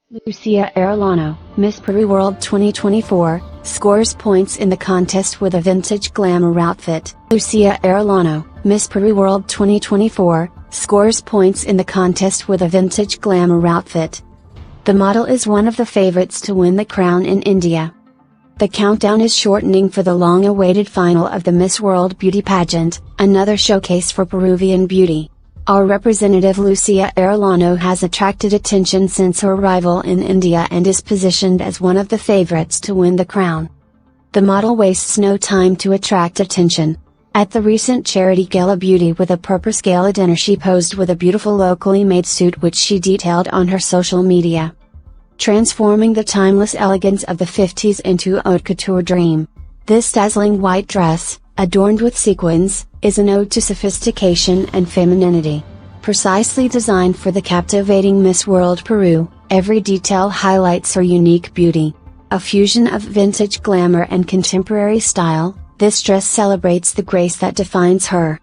Lucia Arellano, Miss Peru World 2024, scores points in the contest with a vintage glamour outfit. Lucia Arellano, Miss Peru World 2024, scores points in the contest with a vintage glamour outfit. The model is one of the favorites to win the crown in India. The countdown is shortening for the long-awaited final of the Miss World Beauty pageant, another showcase for Peruvian beauty. Our representative Lucia Arellano has attracted attention since her arrival in India and is positioned as one of the favorites to win the crown. The model wastes no time to attract attention. At the recent charity gala Beauty with a Purpose gala dinner, she posed with a beautiful locally made suit which she detailed on her social media, transforming the timeless elegance of the 50s into a haute couture dream. This dazzling white dress, adorned with sequins, is an ode to sophistication and femininity. Precisely designed for the captivating Miss World Peru, every detail highlights her unique beauty. A fusion of vintage glamour and contemporary style, this dress celebrates the grace that defines her.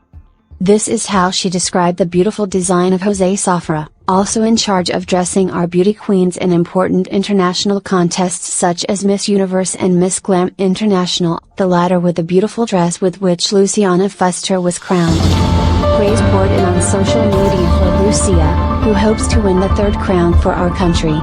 This is how she described the beautiful design of Jose Safra, also in charge of dressing our beauty queens in important international contests such as Miss Universe and Miss Glam International, the latter with the beautiful dress with which Luciana Fuster was crowned. Praise poured in on social media for Lucia, who hopes to win the third crown for our country.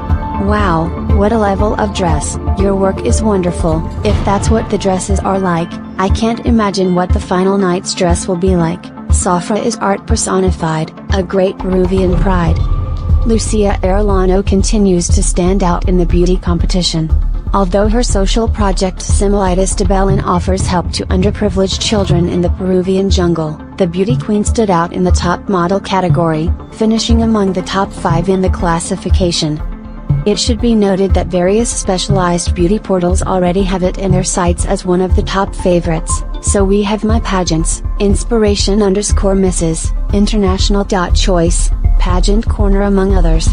Wow, what a level of dress, your work is wonderful. If that's what the dresses are like, I can't imagine what the final night's dress will be like. Safra is art personified, a great Peruvian pride. Lucia Arellano continues to stand out in the beauty competition. Although her social project Similitas de Belén offers help to underprivileged children in the Peruvian jungle, the beauty queen stood out in the top model category, finishing among the top 5 in the classification. It should be noted that various specialized beauty portals already have it in their sites as one of the top favorites, so we have My Pageants, Inspiration_Mrs., International.Choice, Pageant Corner among others.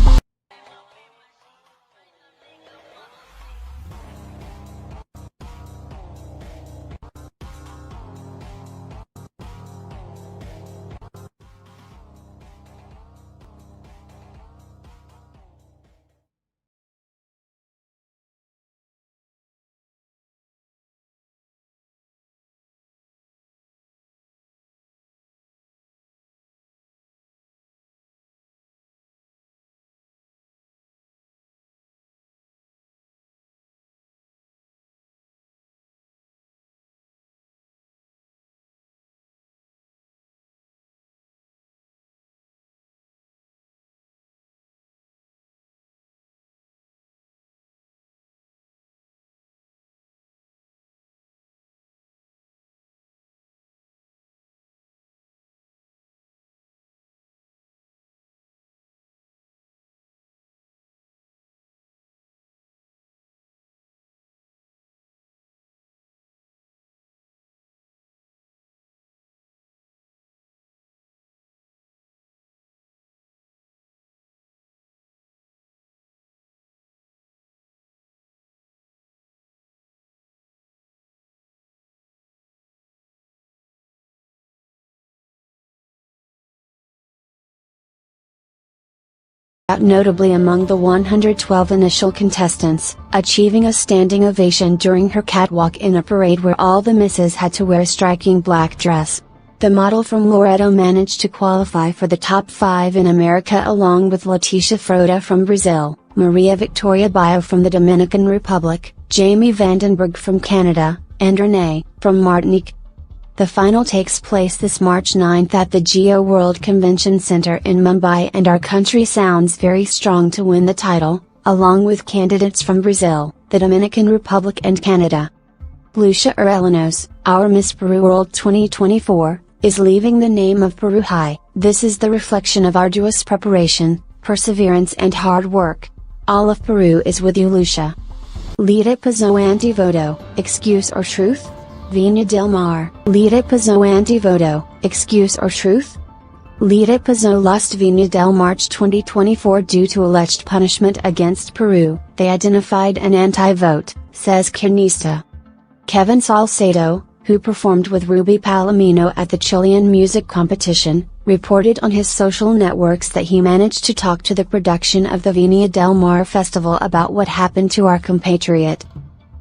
Out notably among the 112 initial contestants, achieving a standing ovation during her catwalk in a parade where all the misses had to wear a striking black dress. The model from Loreto managed to qualify for the top 5 in America along with Leticia Frota from Brazil, Maria Victoria Bio from the Dominican Republic, Jamie Vandenberg from Canada, and Renee, from Martinique. The final takes place this March 9th at the Geo World Convention Center in Mumbai, and our country sounds very strong to win the title, along with candidates from Brazil, the Dominican Republic and Canada. Lucia Arellano's, our Miss Peru World 2024, is leaving the name of Peru high. This is the reflection of arduous preparation, perseverance and hard work. All of Peru is with you, Lucia. Lire Pazzo Antivoto, excuse or truth? Vinha del Mar. Lire Pazzo Antivoto, excuse or truth? Lire Pazzo lost Vinha del March 2024 due to alleged punishment against Peru. They identified an anti-vote, says Cronista. Kevin Salcedo, who performed with Ruby Palomino at the Chilean music competition, reported on his social networks that he managed to talk to the production of the Viña del Mar festival about what happened to our compatriot.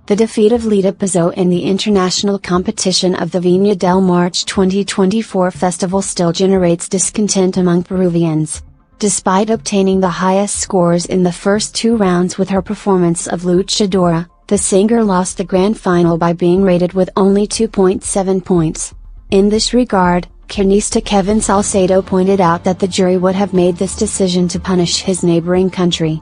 The defeat of Lita Pizzo in the international competition of the Viña del Mar 2024 festival still generates discontent among Peruvians. Despite obtaining the highest scores in the first 2 rounds with her performance of Luchadora, the singer lost the grand final by being rated with only 2.7 points. In this regard, Cronista Kevin Salcedo pointed out that the jury would have made this decision to punish his neighboring country.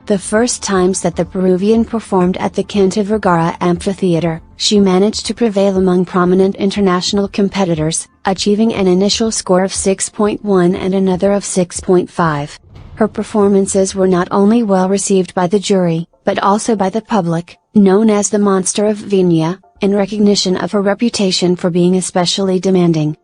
The first times that the Peruvian performed at the Quinta Vergara Amphitheater, she managed to prevail among prominent international competitors, achieving an initial score of 6.1 and another of 6.5. Her performances were not only well received by the jury, but also by the public, known as the Monster of Viña, in recognition of her reputation for being especially demanding.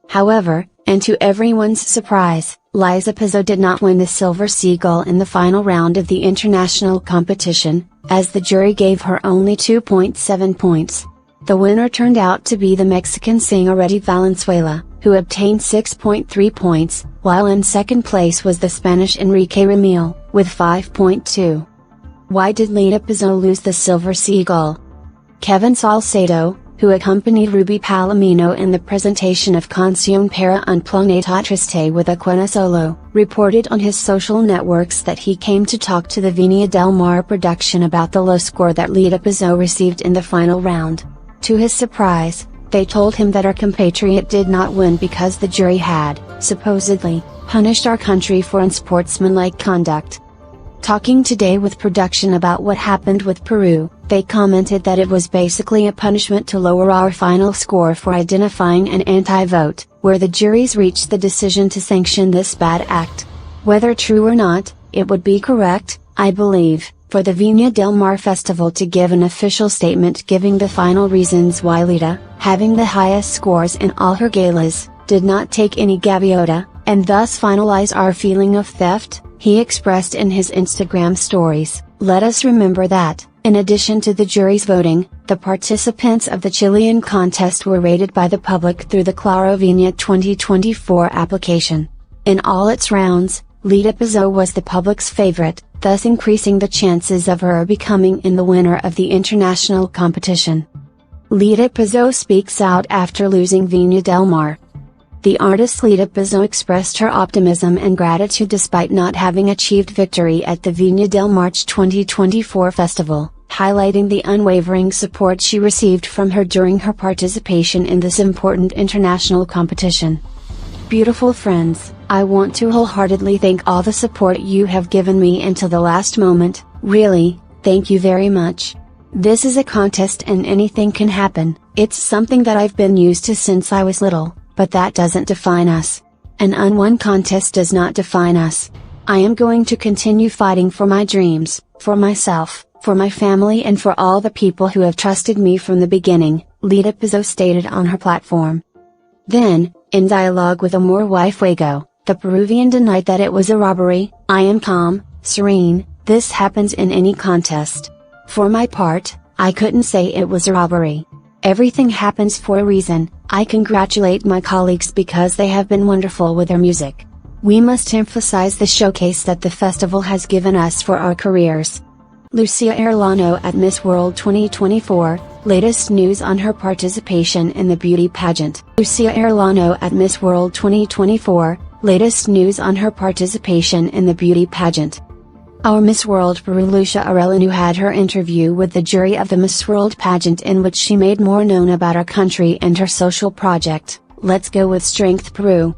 However, and to everyone's surprise, Liza Pizzo did not win the Silver Seagull in the final round of the international competition, as the jury gave her only 2.7 points. The winner turned out to be the Mexican singer Eddie Valenzuela, who obtained 6.3 points, while in second place was the Spanish Enrique Ramil, with 5.2. Why did Lita Pizzo lose the Silver Seagull? Kevin Salcedo, who accompanied Ruby Palomino in the presentation of Canción para un Planeta Triste with a quena solo, reported on his social networks that he came to talk to the Viña del Mar production about the low score that Lita Pizzo received in the final round. To his surprise, they told him that our compatriot did not win because the jury had, supposedly, punished our country for unsportsmanlike conduct. Talking today with production about what happened with Peru, they commented that it was basically a punishment to lower our final score for identifying an anti-vote, where the juries reached the decision to sanction this bad act. Whether true or not, it would be correct, I believe, for the Viña del Mar festival to give an official statement giving the final reasons why Lita, having the highest scores in all her galas, did not take any gaviota, and thus finalize our feeling of theft, he expressed in his Instagram stories. Let us remember that, in addition to the jury's voting, the participants of the Chilean contest were rated by the public through the Claro Viña 2024 application. In all its rounds, Lita Pizzo was the public's favorite, thus increasing the chances of her becoming the winner of the international competition. Lita Pizzo speaks out after losing Viña del Mar. The artist Lita Pizzo expressed her optimism and gratitude despite not having achieved victory at the Viña del Mar 2024 festival, highlighting the unwavering support she received from her during her participation in this important international competition. Beautiful friends, I want to wholeheartedly thank all the support you have given me until the last moment. Really, thank you very much. This is a contest and anything can happen. It's something that I've been used to since I was little. But that doesn't define us. An unwon contest does not define us. I am going to continue fighting for my dreams, for myself, for my family and for all the people who have trusted me from the beginning, Lita Pizzo stated on her platform. Then, in dialogue with Amor y Fuego, the Peruvian denied that it was a robbery. I am calm, serene, this happens in any contest. For my part, I couldn't say it was a robbery. Everything happens for a reason. I congratulate my colleagues because they have been wonderful with their music. We must emphasize the showcase that the festival has given us for our careers. Lucia Arellano at Miss World 2024, latest news on her participation in the beauty pageant. Lucia Arellano at Miss World 2024, latest news on her participation in the beauty pageant. Our Miss World Peru Lucia Arellano had her interview with the jury of the Miss World pageant in which she made more known about our country and her social project, Let's Go with Strength Peru.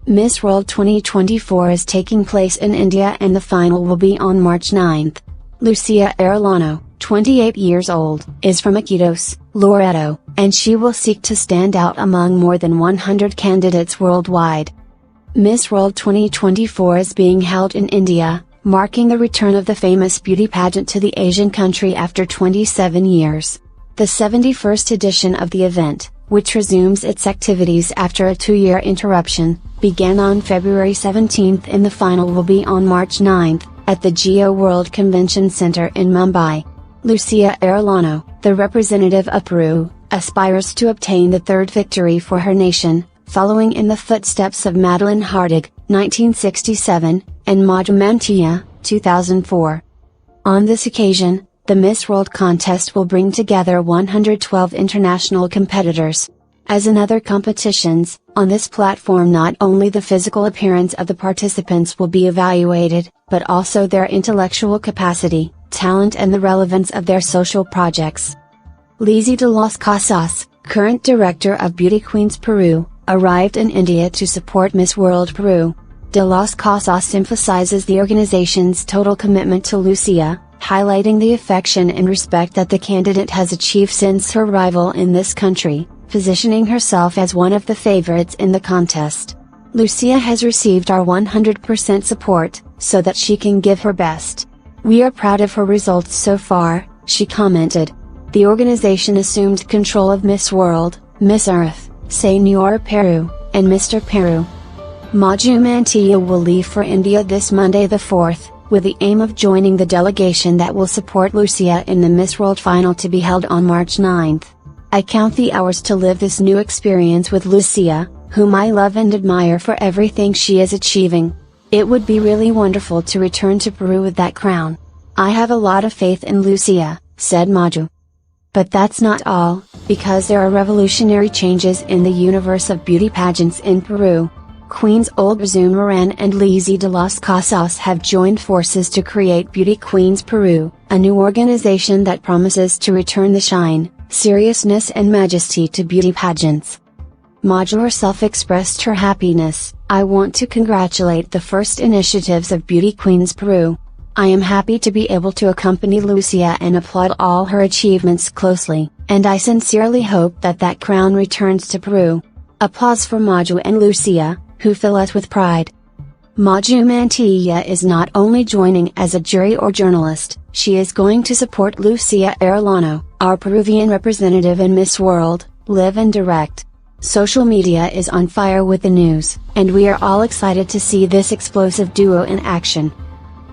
Miss World 2024 is taking place in India and the final will be on March 9th. Lucia Arellano, 28 years old, is from Iquitos, Loreto, and she will seek to stand out among more than 100 candidates worldwide. Miss World 2024 is being held in India, marking the return of the famous beauty pageant to the Asian country after 27 years. The 71st edition of the event, which resumes its activities after a 2-year interruption, began on February 17 and the final will be on March 9, at the Geo World Convention Center in Mumbai. Lucia Arellano, the representative of Peru, aspires to obtain the third victory for her nation, following in the footsteps of Madeline Hardig, 1967, and Maju Mantilla, 2004. On this occasion, the Miss World contest will bring together 112 international competitors. As in other competitions, on this platform not only the physical appearance of the participants will be evaluated, but also their intellectual capacity, talent and the relevance of their social projects. Lizzie de las Casas, current director of Beauty Queens Peru, arrived in India to support Miss World Peru. De las Casas emphasizes the organization's total commitment to Lucia, highlighting the affection and respect that the candidate has achieved since her arrival in this country, positioning herself as one of the favorites in the contest. Lucia has received our 100% support, so that she can give her best. We are proud of her results so far, she commented. The organization assumed control of Miss World, Miss Earth, Señor Peru, and Mr. Peru. Maju Mantilla will leave for India this Monday the 4th, with the aim of joining the delegation that will support Lucia in the Miss World final to be held on March 9th. I count the hours to live this new experience with Lucia, whom I love and admire for everything she is achieving. It would be really wonderful to return to Peru with that crown. I have a lot of faith in Lucia, said Maju. But that's not all, because there are revolutionary changes in the universe of beauty pageants in Peru. Queens Olga Zumaren and Lizzie de las Casas have joined forces to create Beauty Queens Peru, a new organization that promises to return the shine, seriousness and majesty to beauty pageants. Maju herself expressed her happiness. I want to congratulate the first initiatives of Beauty Queens Peru. I am happy to be able to accompany Lucia and applaud all her achievements closely, and I sincerely hope that that crown returns to Peru. Applause for Maju and Lucia, who fill us with pride. Maju Mantilla is not only joining as a jury or journalist, she is going to support Lucia Arellano, our Peruvian representative in Miss World, live and direct. Social media is on fire with the news, and we are all excited to see this explosive duo in action.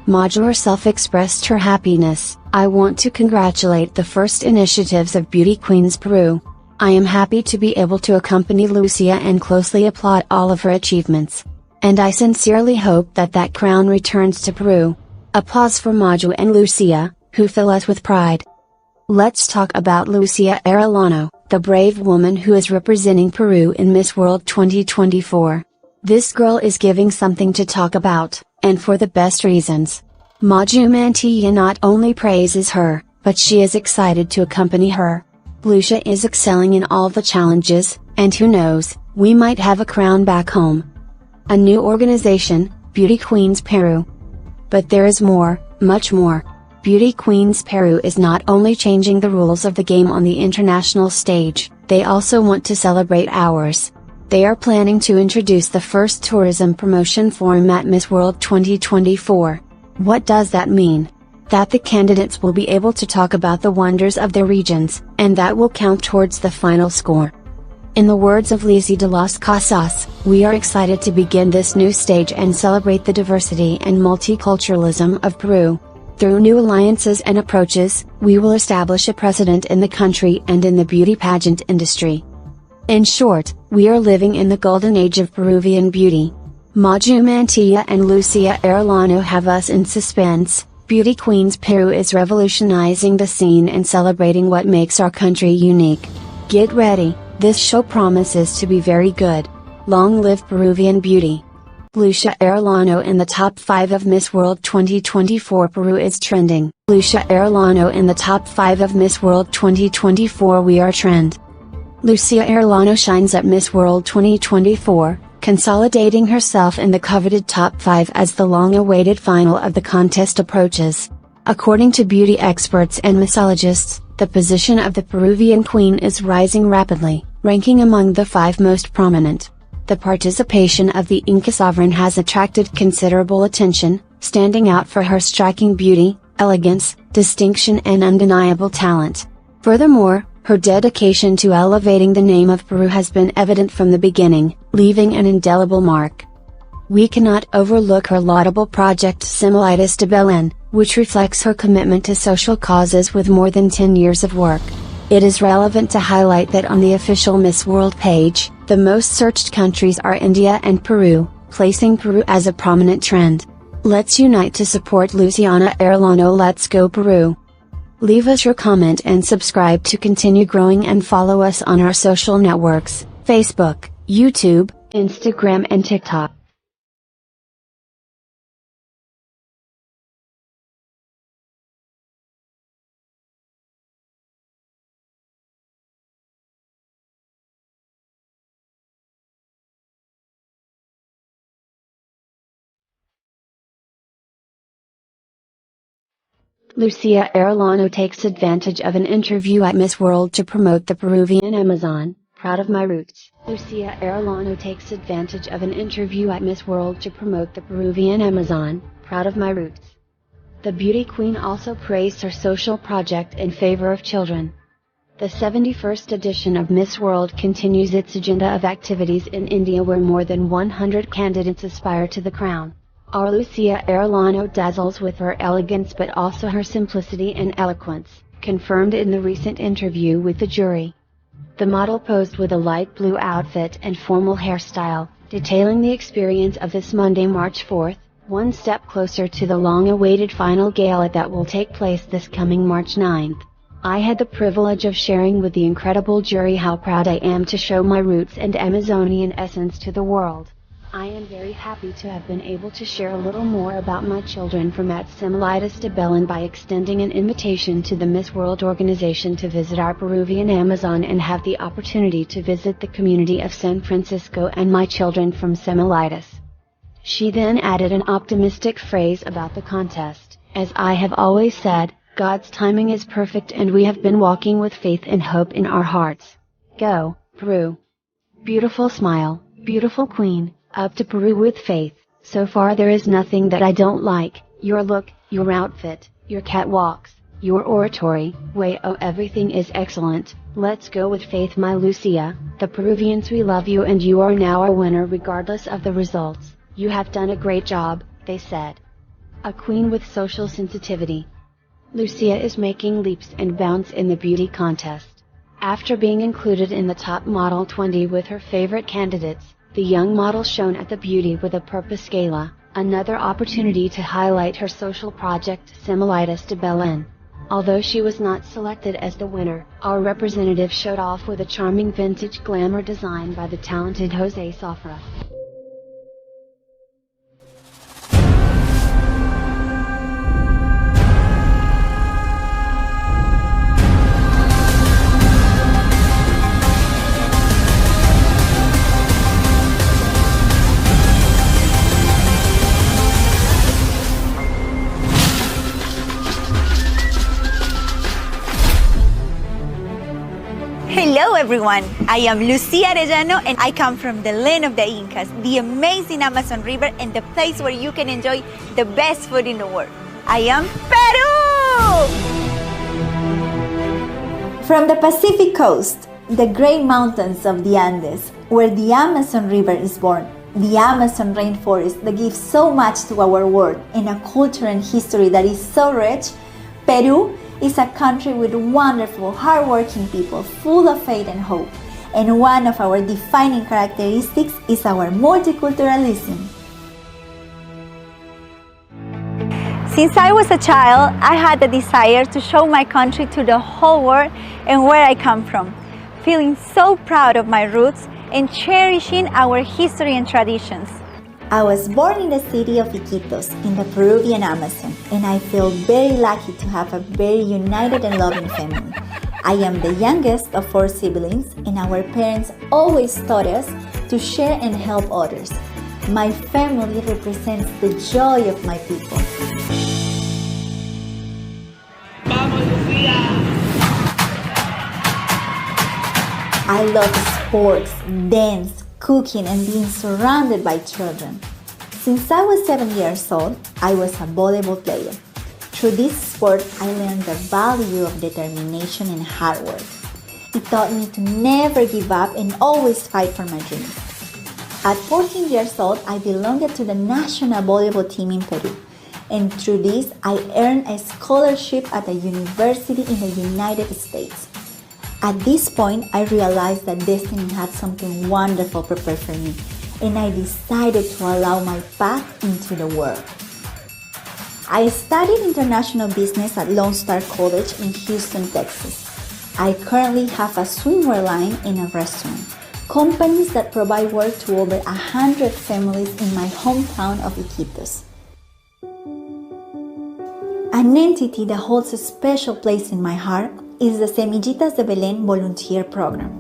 Maju herself expressed her happiness. I want to congratulate the first initiatives of Beauty Queens Peru. I am happy to be able to accompany Lucia and closely applaud all of her achievements. And I sincerely hope that that crown returns to Peru. Applause for Maju and Lucia, who fill us with pride. Let's talk about Lucia Arellano, the brave woman who is representing Peru in Miss World 2024. This girl is giving something to talk about, and for the best reasons. Maju Mantilla not only praises her, but she is excited to accompany her. Lucia is excelling in all the challenges, and who knows, we might have a crown back home. A new organization, Beauty Queens Peru. But there is more, much more. Beauty Queens Peru is not only changing the rules of the game on the international stage, they also want to celebrate ours. They are planning to introduce the first tourism promotion format Miss World 2024. What does that mean? That the candidates will be able to talk about the wonders of their regions, and that will count towards the final score. In the words of Lizzie de las Casas, we are excited to begin this new stage and celebrate the diversity and multiculturalism of Peru. Through new alliances and approaches, we will establish a precedent in the country and in the beauty pageant industry. In short, we are living in the golden age of Peruvian beauty. Maju Mantilla and Lucia Arellano have us in suspense. Beauty Queens Peru is revolutionizing the scene and celebrating what makes our country unique. Get ready, this show promises to be very good. Long live Peruvian beauty. Lucia Arellano in the top 5 of Miss World 2024. Peru is trending. Lucia Arellano in the top 5 of Miss World 2024. We are trend. Lucia Arellano shines at Miss World 2024, consolidating herself in the coveted top 5 as the long-awaited final of the contest approaches. According to beauty experts and mixologists, the position of the Peruvian queen is rising rapidly, ranking among the 5 most prominent. The participation of the Inca sovereign has attracted considerable attention, standing out for her striking beauty, elegance, distinction and undeniable talent. Furthermore, her dedication to elevating the name of Peru has been evident from the beginning, leaving an indelible mark. We cannot overlook her laudable project Semillitis de Belén, which reflects her commitment to social causes with more than 10 years of work. It is relevant to highlight that on the official Miss World page, The most searched countries are India and Peru, placing Peru as a prominent trend. Let's unite to support Luciana Arellano. Let's go Peru! Leave us your comment and subscribe to continue growing, and follow us on our social networks, Facebook, YouTube, Instagram and TikTok. Lucia Arellano takes advantage of an interview at Miss World to promote the Peruvian Amazon, proud of my roots. Lucia Arellano takes advantage of an interview at Miss World to promote the Peruvian Amazon, proud of my roots. The beauty queen also praised her social project in favor of children. The 71st edition of Miss World continues its agenda of activities in India, where more than 100 candidates aspire to the crown. Our Lucia Arellano dazzles with her elegance but also her simplicity and eloquence, confirmed in the recent interview with the jury. The model posed with a light blue outfit and formal hairstyle, detailing the experience of this Monday, March 4th, one step closer to the long-awaited final gala that will take place this coming March 9th. I had the privilege of sharing with the incredible jury how proud I am to show my roots and Amazonian essence to the world. I am very happy to have been able to share a little more about my children from at Semelitis de Belén by extending an invitation to the Miss World organization to visit our Peruvian Amazon and have the opportunity to visit the community of San Francisco and my children from Semelitis. She then added an optimistic phrase about the contest: as I have always said, God's timing is perfect and we have been walking with faith and hope in our hearts. Go, Peru! Beautiful smile, beautiful queen. Up to Peru with faith. So far there is nothing that I don't like: your look, your outfit, your catwalks, your oratory, everything is excellent. Let's go with faith, my Lucia. The Peruvians, we love you and you are now a winner regardless of the results. You have done a great job, they said. A queen with social sensitivity. Lucia is making leaps and bounds in the beauty contest. After being included in the top model 20 with her favorite candidates, the young model shone at the Beauty with a Purpose Gala, another opportunity to highlight her social project Semelitis de Belén. Although she was not selected as the winner, our representative showed off with a charming vintage glamour design by the talented Jose Safra. Hello everyone, I am Lucia Arellano and I come from the land of the Incas, the amazing Amazon River, and the place where you can enjoy the best food in the world. I am Peru! From the Pacific coast, the great mountains of the Andes, where the Amazon River is born, the Amazon rainforest that gives so much to our world, and a culture and history that is so rich, Peru is a country with wonderful, hardworking people, full of faith and hope. And one of our defining characteristics is our multiculturalism. Since I was a child, I had the desire to show my country to the whole world and where I come from, feeling so proud of my roots and cherishing our history and traditions. I was born in the city of Iquitos, in the Peruvian Amazon, and I feel very lucky to have a very united and loving family. I am the youngest of 4 siblings, and our parents always taught us to share and help others. My family represents the joy of my people. Vamos, Lucia! I love sports, dance, cooking, and being surrounded by children. Since I was 7 years old, I was a volleyball player. Through this sport, I learned the value of determination and hard work. It taught me to never give up and always fight for my dreams. At 14 years old, I belonged to the national volleyball team in Peru. And through this, I earned a scholarship at a university in the United States. At this point, I realized that destiny had something wonderful prepared for me, and I decided to allow my path into the world. I studied international business at Lone Star College in Houston, Texas. I currently have a swimwear line and a restaurant, companies that provide work to over 100 families in my hometown of Iquitos. An entity that holds a special place in my heart is the Semillitas de Belén volunteer program.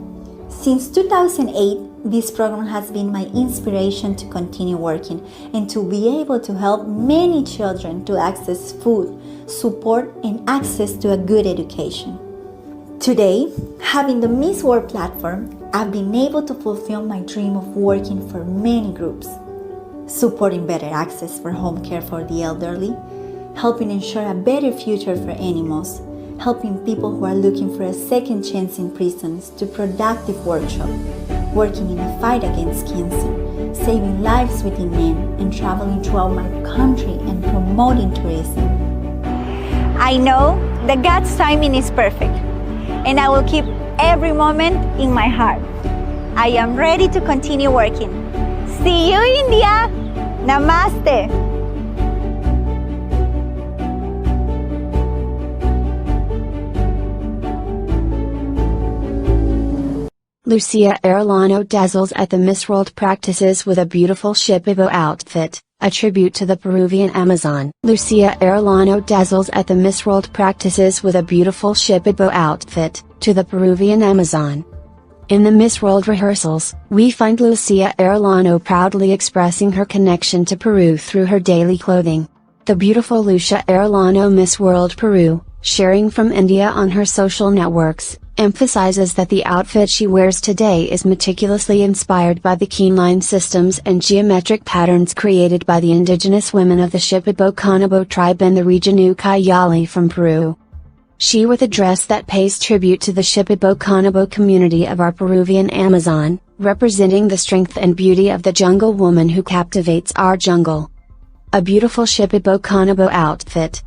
Since 2008, this program has been my inspiration to continue working and to be able to help many children to access food, support, and access to a good education. Today, having the Miss World platform, I've been able to fulfill my dream of working for many groups, supporting better access for home care for the elderly, helping ensure a better future for animals, helping people who are looking for a second chance in prisons to productive workshop, working in a fight against cancer, saving lives within men, and traveling throughout my country and promoting tourism. I know that God's timing is perfect, and I will keep every moment in my heart. I am ready to continue working. See you, India! Namaste! Lucia Arellano dazzles at the Miss World practices with a beautiful Shipibo outfit, a tribute to the Peruvian Amazon. Lucia Arellano dazzles at the Miss World practices with a beautiful Shipibo outfit, to the Peruvian Amazon. In the Miss World rehearsals, we find Lucia Arellano proudly expressing her connection to Peru through her daily clothing. The beautiful Lucia Arellano Miss World Peru, sharing from India on her social networks, emphasizes that the outfit she wears today is meticulously inspired by the keyline systems and geometric patterns created by the indigenous women of the Shipibo-Canobo tribe in the region Ucayali from Peru. She with a dress that pays tribute to the Shipibo-Canobo community of our Peruvian Amazon, representing the strength and beauty of the jungle woman who captivates our jungle. A beautiful Shipibo-Canobo outfit.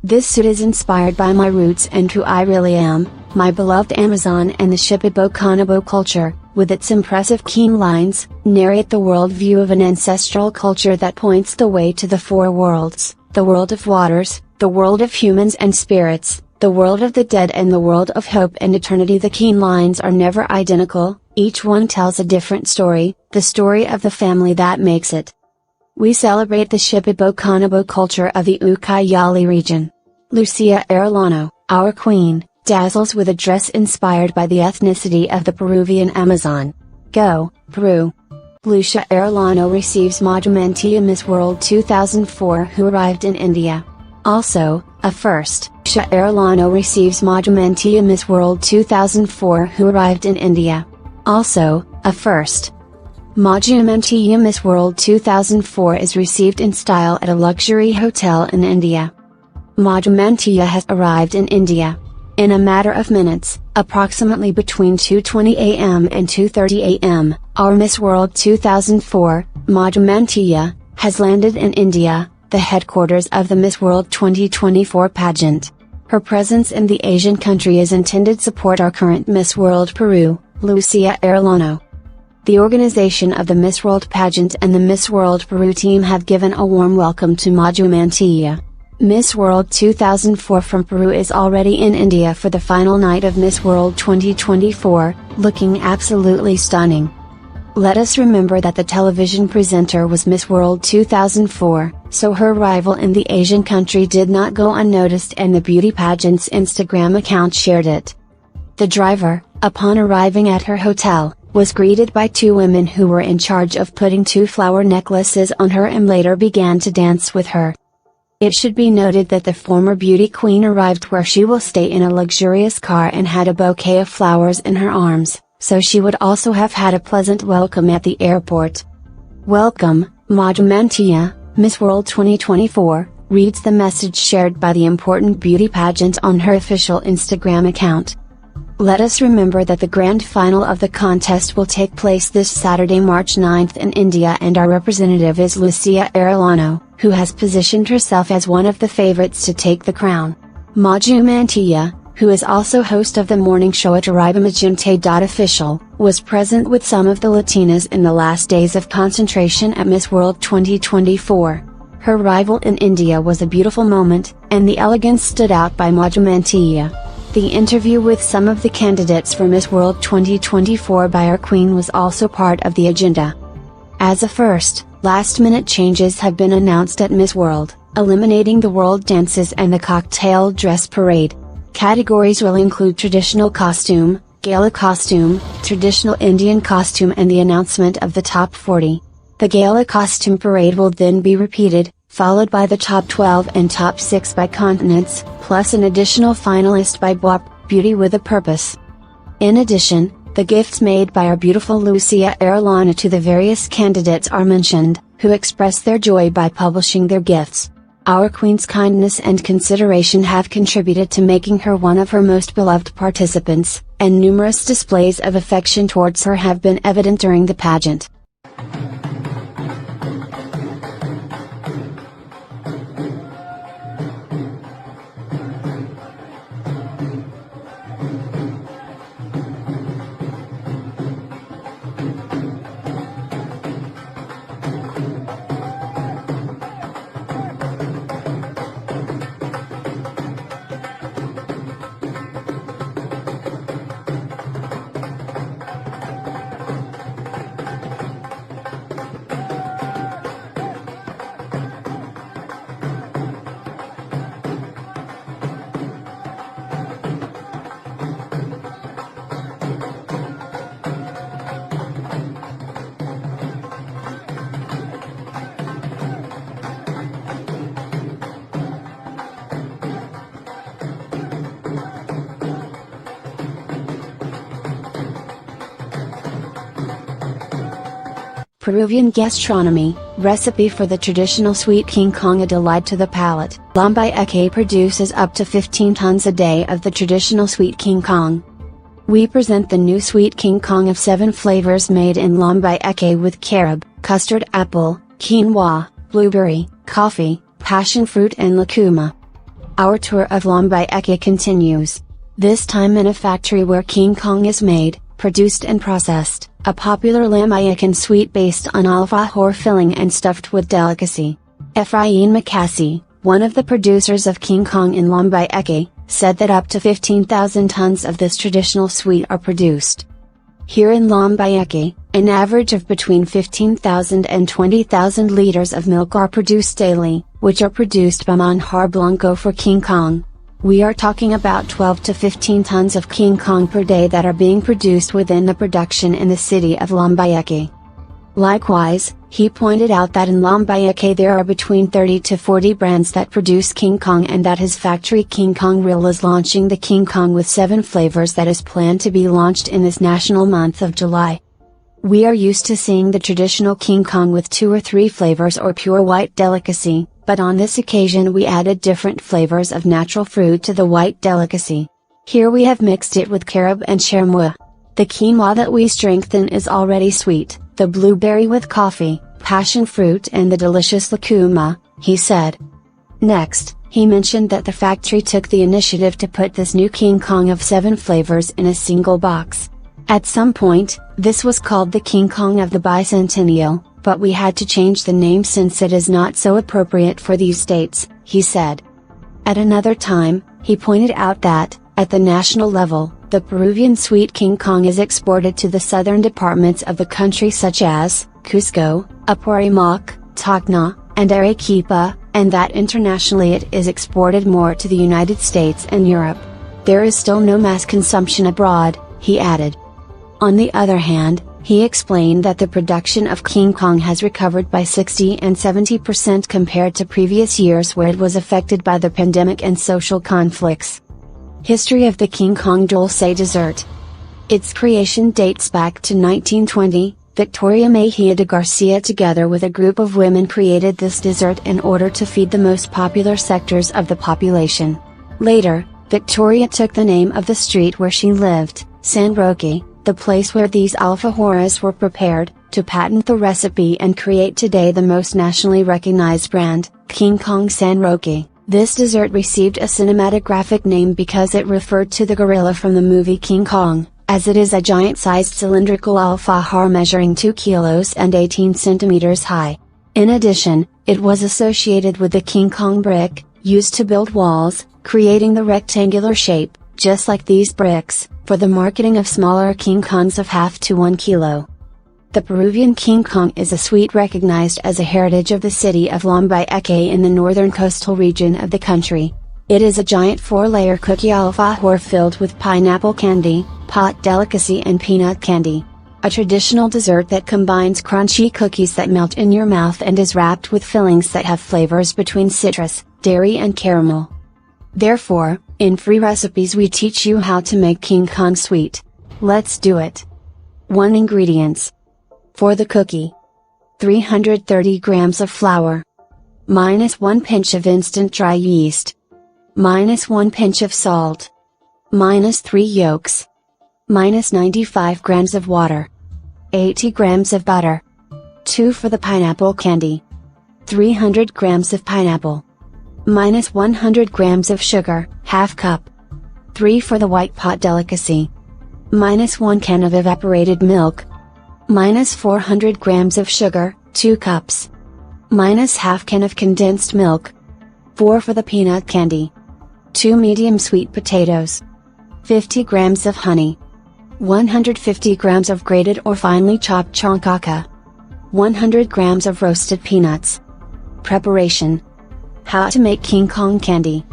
This suit is inspired by my roots and who I really am, my beloved Amazon and the Shipibo-Canobo culture, with its impressive keen lines, narrate the worldview of an ancestral culture that points the way to the four worlds, the world of waters, the world of humans and spirits, the world of the dead and the world of hope and eternity. The keen lines are never identical, each one tells a different story, the story of the family that makes it. We celebrate the Shipibo-Canobo culture of the Ucayali region. Lucia Arellano, our queen, dazzles with a dress inspired by the ethnicity of the Peruvian Amazon. Go, Peru! Lucia Arellano receives Madhumantia Miss World 2004 who arrived in India. Also, a first, Lucia Arellano receives Madhumantia Miss World 2004 who arrived in India. Also, a first. Madhumantia Miss World 2004 is received in style at a luxury hotel in India. Madhumantia has arrived in India. In a matter of minutes, approximately between 2:20 a.m. and 2:30 a.m., our Miss World 2004, Madhumantia, has landed in India, the headquarters of the Miss World 2024 pageant. Her presence in the Asian country is intended to support our current Miss World Peru, Lucia Arellano. The organization of the Miss World pageant and the Miss World Peru team have given a warm welcome to Madhumantia. Miss World 2004 from Peru is already in India for the final night of Miss World 2024, looking absolutely stunning. Let us remember that the television presenter was Miss World 2004, so her arrival in the Asian country did not go unnoticed and the beauty pageant's Instagram account shared it. The driver, upon arriving at her hotel, was greeted by two women who were in charge of putting two flower necklaces on her and later began to dance with her. It should be noted that the former beauty queen arrived where she will stay in a luxurious car and had a bouquet of flowers in her arms, so she would also have had a pleasant welcome at the airport. Welcome, Madhumantia, Miss World 2024, reads the message shared by the important beauty pageant on her official Instagram account. Let us remember that the grand final of the contest will take place this Saturday, March 9th in India, and our representative is Lucia Arellano, who has positioned herself as one of the favorites to take the crown. Madhumantia, who is also host of the morning show at Official, was present with some of the Latinas in the last days of concentration at Miss World 2024. Her arrival in India was a beautiful moment, and the elegance stood out by Monumentia. The interview with some of the candidates for Miss World 2024 by our Queen was also part of the agenda. As a first, last-minute changes have been announced at Miss World, eliminating the world dances and the cocktail dress parade. Categories will include traditional costume, gala costume, traditional Indian costume and the announcement of the top 40. The gala costume parade will then be repeated, followed by the top 12 and top 6 by continents, plus an additional finalist by BWAP, Beauty with a Purpose. In addition, the gifts made by our beautiful Lucia Arellano to the various candidates are mentioned, who express their joy by publishing their gifts. Our Queen's kindness and consideration have contributed to making her one of her most beloved participants, and numerous displays of affection towards her have been evident during the pageant. Peruvian gastronomy, recipe for the traditional sweet king Kong, a delight to the palate. Lambayeque produces up to 15 tons a day of the traditional sweet king Kong. We present the new sweet king Kong of 7 flavors made in Lambayeque with carob, custard apple, quinoa, blueberry, coffee, passion fruit and lucuma. Our tour of Lambayeque continues. This time in a factory where king Kong is made, produced and processed, a popular Lambayecan sweet based on alfajor filling and stuffed with delicacy. Efrain Macassi, one of the producers of King Kong in Lambayeque, said that up to 15,000 tons of this traditional sweet are produced. Here in Lambayeque, an average of between 15,000 and 20,000 liters of milk are produced daily, which are produced by Manjar Blanco for King Kong. We are talking about 12 to 15 tons of King Kong per day that are being produced within the production in the city of Lambayeque. Likewise, he pointed out that in Lambayeque there are between 30 to 40 brands that produce King Kong, and that his factory King Kong Real is launching the King Kong with 7 flavors that is planned to be launched in this national month of July. We are used to seeing the traditional King Kong with 2 or 3 flavors or pure white delicacy, but on this occasion we added different flavors of natural fruit to the white delicacy. Here we have mixed it with carob and chermois. The quinoa that we strengthen is already sweet, the blueberry with coffee, passion fruit and the delicious lucuma, he said. Next, he mentioned that the factory took the initiative to put this new King Kong of 7 flavors in a single box. At some point, this was called the King Kong of the Bicentennial, but we had to change the name since it is not so appropriate for these dates, he said. At another time, he pointed out that, at the national level, the Peruvian sweet King Kong is exported to the southern departments of the country such as, Cusco, Apurímac, Tacna, and Arequipa, and that internationally it is exported more to the United States and Europe. There is still no mass consumption abroad, he added. On the other hand, he explained that the production of King Kong has recovered by 60 and 70% compared to previous years where it was affected by the pandemic and social conflicts. History of the King Kong dulce dessert. Its creation dates back to 1920. Victoria Mejia de Garcia together with a group of women created this dessert in order to feed the most popular sectors of the population. Later, Victoria took the name of the street where she lived, San Roque, the place where these alfajores were prepared, to patent the recipe and create today the most nationally recognized brand, King Kong San Roque. This dessert received a cinematographic name because it referred to the gorilla from the movie King Kong, as it is a giant-sized cylindrical alfajor measuring 2 kilos and 18 centimeters high. In addition, it was associated with the King Kong brick, used to build walls, creating the rectangular shape, just like these bricks, for the marketing of smaller King Kongs of half to 1 kilo. The Peruvian King Kong is a sweet recognized as a heritage of the city of Lambayeque in the northern coastal region of the country. It is a giant 4-layer cookie alfajor filled with pineapple candy, pot delicacy and peanut candy. A traditional dessert that combines crunchy cookies that melt in your mouth and is wrapped with fillings that have flavors between citrus, dairy and caramel. Therefore, in free recipes we teach you how to make King Kong sweet. Let's do it. 1 Ingredients. For the cookie: 330 grams of flour, -1 pinch of instant dry yeast, -1 pinch of salt, -3 yolks, -95 grams of water, 80 grams of butter. 2 for the pineapple candy: 300 grams of pineapple, -100 grams of sugar, ½ cup. 3 for the white pot delicacy: -1 can of evaporated milk, -400 grams of sugar, 2 cups. -½ can of condensed milk. 4 for the peanut candy. 2 medium sweet potatoes. 50 grams of honey. 150 grams of grated or finely chopped chancaca. 100 grams of roasted peanuts. Preparation. How to make King Kong candy.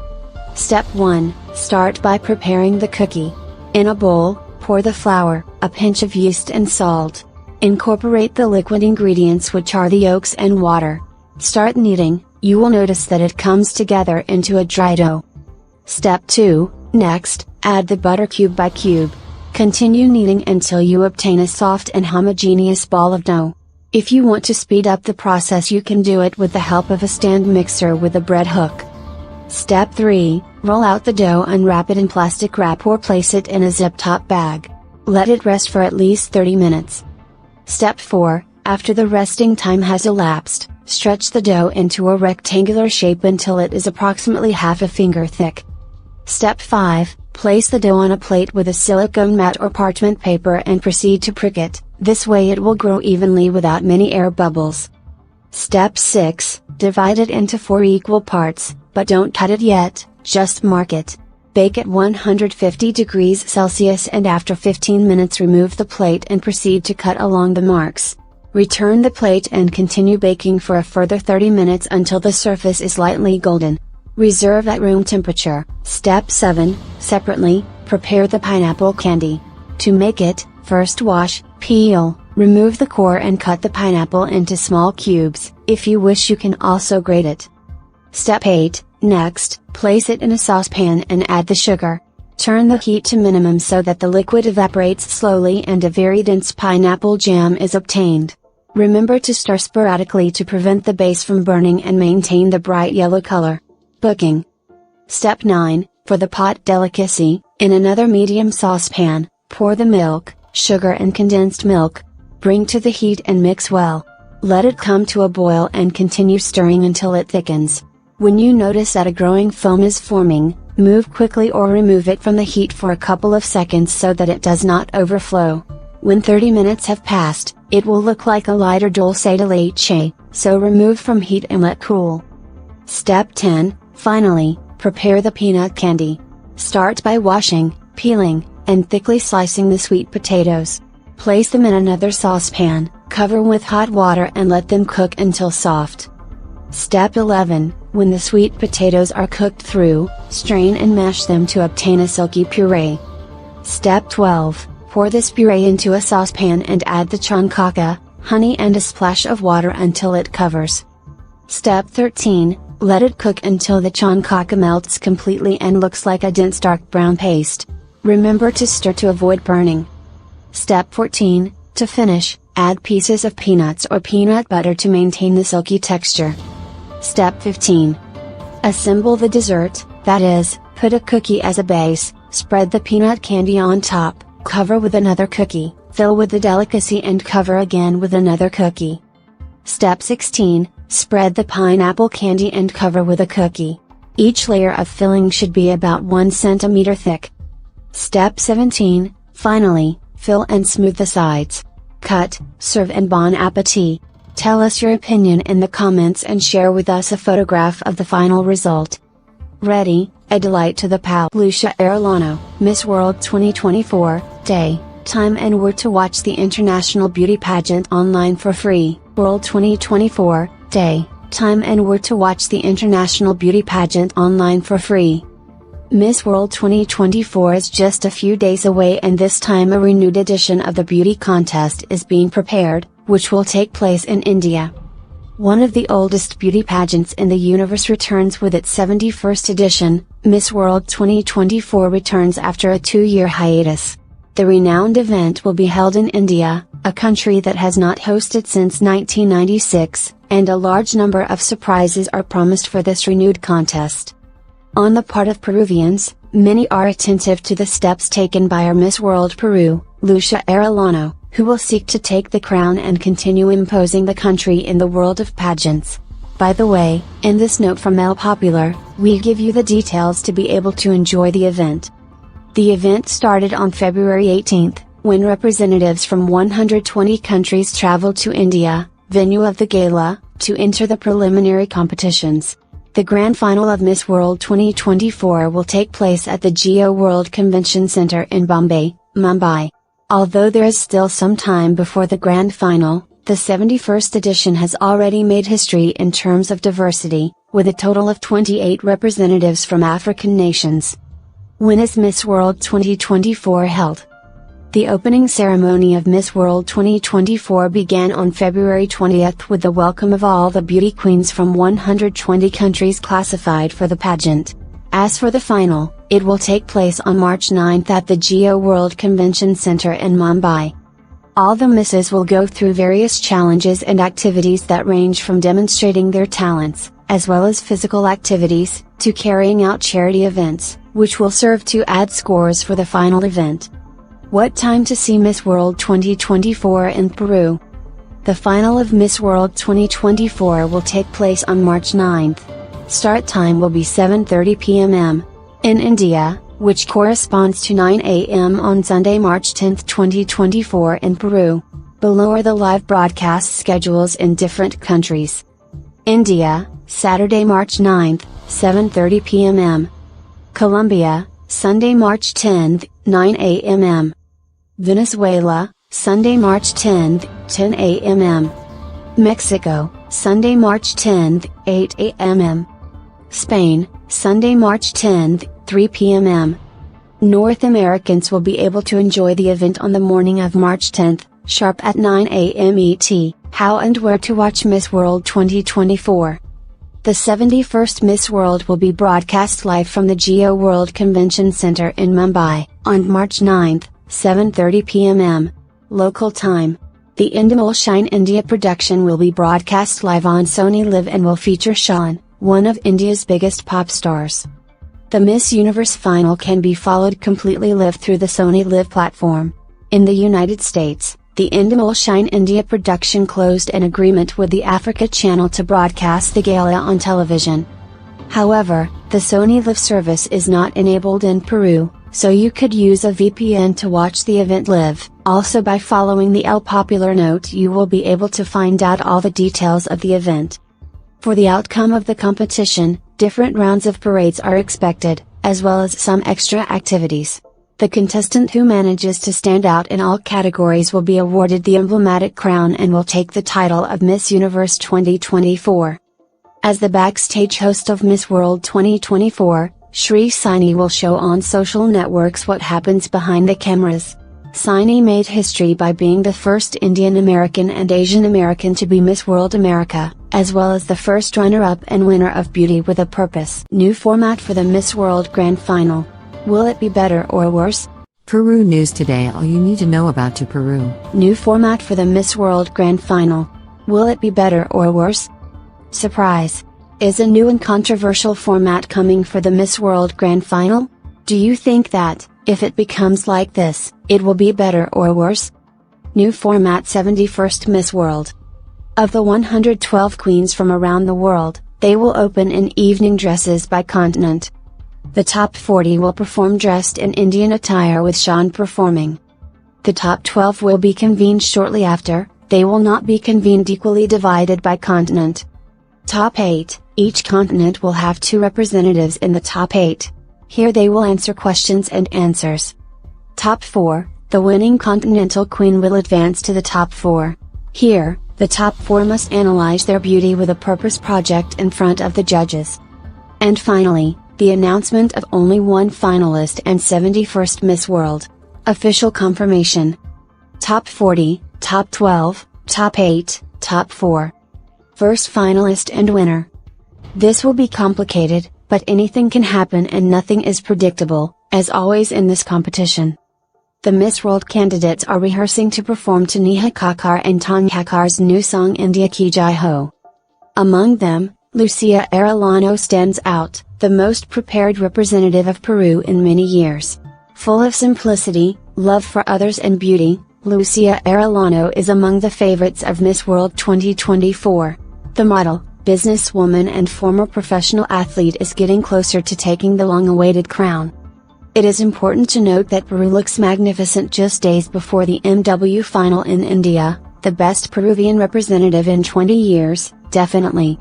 Step 1, start by preparing the cookie. In a bowl, pour the flour, a pinch of yeast and salt. Incorporate the liquid ingredients which are the yolks and water. Start kneading, you will notice that it comes together into a dry dough. Step 2, next, add the butter cube by cube. Continue kneading until you obtain a soft and homogeneous ball of dough. If you want to speed up the process you can do it with the help of a stand mixer with a bread hook. Step 3, roll out the dough, unwrap it in plastic wrap or place it in a zip-top bag. Let it rest for at least 30 minutes. Step 4, after the resting time has elapsed, stretch the dough into a rectangular shape until it is approximately half a finger thick. Step 5, place the dough on a plate with a silicone mat or parchment paper and proceed to prick it, this way it will grow evenly without many air bubbles. Step 6, divide it into 4 equal parts, but don't cut it yet, just mark it. Bake at 150 degrees Celsius and after 15 minutes remove the plate and proceed to cut along the marks. Return the plate and continue baking for a further 30 minutes until the surface is lightly golden. Reserve at room temperature. Step 7, separately, prepare the pineapple candy. To make it, first wash, peel, remove the core and cut the pineapple into small cubes. If you wish you can also grate it. Step 8, next, place it in a saucepan and add the sugar. Turn the heat to minimum so that the liquid evaporates slowly and a very dense pineapple jam is obtained. Remember to stir sporadically to prevent the base from burning and maintain the bright yellow color. Cooking. Step 9, for the pot delicacy, in another medium saucepan, pour the milk, sugar and condensed milk. Bring to the heat and mix well. Let it come to a boil and continue stirring until it thickens. When you notice that a growing foam is forming, move quickly or remove it from the heat for a couple of seconds so that it does not overflow. When 30 minutes have passed, it will look like a lighter dulce de leche, so remove from heat and let cool. Step 10, finally, prepare the peanut candy. Start by washing, peeling, and thickly slicing the sweet potatoes. Place them in another saucepan, cover with hot water and let them cook until soft. Step 11, when the sweet potatoes are cooked through, strain and mash them to obtain a silky puree. Step 12, pour this puree into a saucepan and add the chancaca, honey and a splash of water until it covers. Step 13, let it cook until the chancaca melts completely and looks like a dense dark brown paste. Remember to stir to avoid burning. Step 14, to finish, add pieces of peanuts or peanut butter to maintain the silky texture. Step 15. Assemble the dessert, that is, put a cookie as a base, spread the peanut candy on top, cover with another cookie, fill with the delicacy and cover again with another cookie. Step 16, spread the pineapple candy and cover with a cookie. Each layer of filling should be about 1 centimeter thick. Step 17, finally, fill and smooth the sides. Cut, serve and bon appetit. Tell us your opinion in the comments and share with us a photograph of the final result. Ready, a delight to the pal. Lucia Arellano, Miss World 2024, Day, Time and where to watch the International Beauty Pageant online for free. World 2024, Day, Time and where to watch the International Beauty Pageant online for free. Miss World 2024 is just a few days away, and this time a renewed edition of the beauty contest is being prepared, which will take place in India. One of the oldest beauty pageants in the universe returns with its 71st edition. Miss World 2024 returns after a 2-year hiatus. The renowned event will be held in India, a country that has not hosted since 1996, and a large number of surprises are promised for this renewed contest. On the part of Peruvians, many are attentive to the steps taken by our Miss World Peru, Lucia Arellano, who will seek to take the crown and continue imposing the country in the world of pageants. By the way, in this note from El Popular, we give you the details to be able to enjoy the event. The event started on February 18th, when representatives from 120 countries traveled to India, venue of the gala, to enter the preliminary competitions. The grand final of Miss World 2024 will take place at the Geo World Convention Center in Bombay, Mumbai. Although there is still some time before the grand final, the 71st edition has already made history in terms of diversity, with a total of 28 representatives from African nations. When is Miss World 2024 held? The opening ceremony of Miss World 2024 began on February 20th with the welcome of all the beauty queens from 120 countries classified for the pageant. As for the final, it will take place on March 9th at the Geo World Convention Center in Mumbai. All the misses will go through various challenges and activities that range from demonstrating their talents, as well as physical activities, to carrying out charity events, which will serve to add scores for the final event. What time to see Miss World 2024 in Peru? The final of Miss World 2024 will take place on March 9th. Start time will be 7:30 p.m. in India, which corresponds to 9 a.m. on Sunday, March 10th, 2024 in Peru. Below are the live broadcast schedules in different countries. India, Saturday, March 9th, 7:30 p.m. Colombia, Sunday, March 10th, 9 a.m. Venezuela, Sunday, March 10th, 10 a.m. Mexico, Sunday, March 10th, 8 a.m. Spain, Sunday, March 10th, 3 p.m. North Americans will be able to enjoy the event on the morning of March 10th, sharp at 9 a.m. ET. How and where to watch Miss World 2024. The 71st Miss World will be broadcast live from the Geo World Convention Center in Mumbai, on March 9th, 7:30 p.m. local time. The Endemol Shine India production will be broadcast live on Sony Live and will feature Shawn, one of India's biggest pop stars. The Miss Universe final can be followed completely live through the Sony Live platform. In the United States, the Endemol Shine India production closed an agreement with the Africa channel to broadcast the gala on television. However, the Sony Live service is not enabled in Peru, so you could use a VPN to watch the event live. Also, by following the El Popular note, you will be able to find out all the details of the event. For the outcome of the competition, different rounds of parades are expected, as well as some extra activities. The contestant who manages to stand out in all categories will be awarded the emblematic crown and will take the title of Miss Universe 2024. As the backstage host of Miss World 2024, Shri Saini will show on social networks what happens behind the cameras. Saini made history by being the first Indian American and Asian American to be Miss World America, as well as the first runner-up and winner of Beauty with a Purpose. New format for the Miss World Grand Final. Will it be better or worse? Peru News Today, all you need to know about to Peru. New format for the Miss World Grand Final. Will it be better or worse? Surprise! Is a new and controversial format coming for the Miss World Grand Final? Do you think that, if it becomes like this, it will be better or worse? New format 71st Miss World. Of the 112 queens from around the world, They will open in evening dresses by continent. The top 40 will perform dressed in Indian attire with Sean performing. The top 12 will be convened shortly after. They will not be convened equally divided by continent. Top 8, each continent will have 2 representatives in the top 8. Here they will answer questions and answers. Top 4, the winning continental queen will advance to the top 4. Here, the top 4 must analyze their beauty with a purpose project in front of the judges. And finally, the announcement of only one finalist and 71st Miss World. Official confirmation. Top 40, top 12, top 8, top 4. First finalist and winner. This will be complicated, but anything can happen and nothing is predictable, as always in this competition. The Miss World candidates are rehearsing to perform to Neha Kakkar and Tanya Kakkar's new song India Ki Jai Ho. Among them, Lucia Arellano stands out, the most prepared representative of Peru in many years. Full of simplicity, love for others and beauty, Lucia Arellano is among the favorites of Miss World 2024. The model, businesswoman and former professional athlete is getting closer to taking the long-awaited crown. It is important to note that Peru looks magnificent just days before the MW final in India, the best Peruvian representative in 20 years, definitely.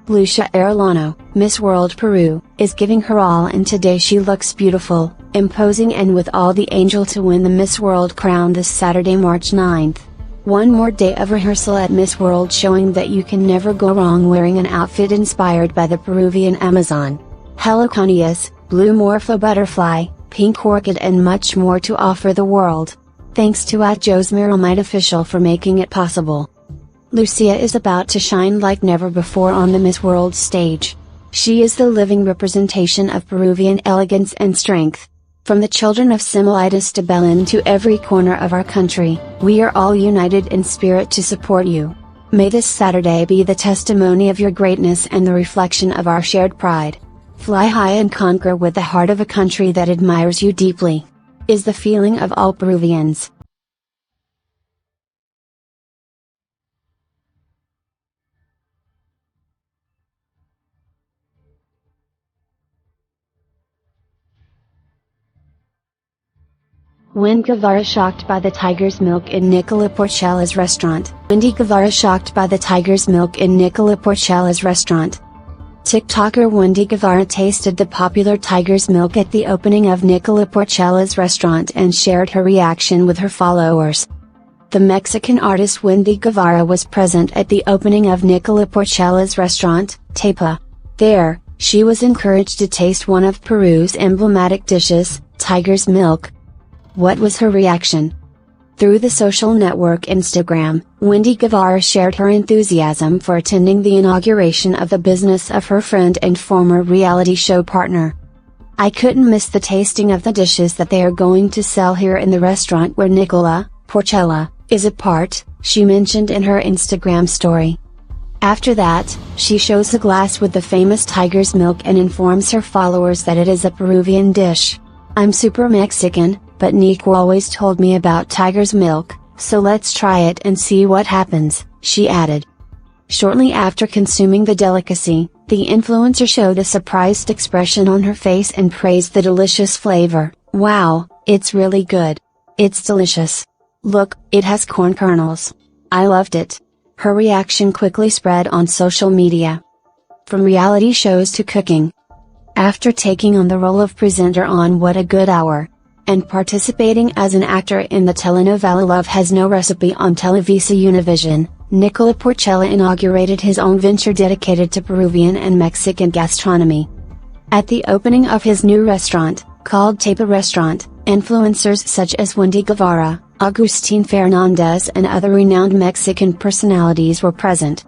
Lucia Arellano, Miss World Peru, is giving her all and today she looks beautiful, imposing and with all the angel to win the Miss World crown this Saturday, March 9th. One more day of rehearsal at Miss World showing that you can never go wrong wearing an outfit inspired by the Peruvian Amazon. Heliconias, blue morpho butterfly, pink orchid and much more to offer the world. Thanks to @JoesMiramite official for making it possible. Lucia is about to shine like never before on the Miss World stage. She is the living representation of Peruvian elegance and strength. From the children of Similitis to Belen to every corner of our country, we are all united in spirit to support you. May this Saturday be the testimony of your greatness and the reflection of our shared pride. Fly high and conquer with the heart of a country that admires you deeply. Is the feeling of all Peruvians. Wendy Guevara shocked by the tiger's milk in Nicola Porcella's restaurant. Wendy Guevara shocked by the tiger's milk in Nicola Porcella's restaurant. TikToker Wendy Guevara tasted the popular tiger's milk at the opening of Nicola Porcella's restaurant and shared her reaction with her followers. The Mexican artist Wendy Guevara was present at the opening of Nicola Porcella's restaurant, Tapa. There, she was encouraged to taste one of Peru's emblematic dishes, tiger's milk. What was her reaction? Through the social network Instagram, Wendy Guevara shared her enthusiasm for attending the inauguration of the business of her friend and former reality show partner. I couldn't miss the tasting of the dishes that they are going to sell here in the restaurant where Nicola Porcella is a part, she mentioned in her Instagram story. After that, she shows a glass with the famous tiger's milk and informs her followers that it is a Peruvian dish. I'm super Mexican, but Nico always told me about tiger's milk, so let's try it and see what happens, she added. Shortly after consuming the delicacy, the influencer showed a surprised expression on her face and praised the delicious flavor. Wow, it's really good. It's delicious. Look, it has corn kernels. I loved it. Her reaction quickly spread on social media. From reality shows to cooking. After taking on the role of presenter on What a Good Hour, and participating as an actor in the telenovela Love Has No Recipe on Televisa Univision, Nicola Porcella inaugurated his own venture dedicated to Peruvian and Mexican gastronomy. At the opening of his new restaurant, called Tapa Restaurant, influencers such as Wendy Guevara, Agustin Fernandez and other renowned Mexican personalities were present.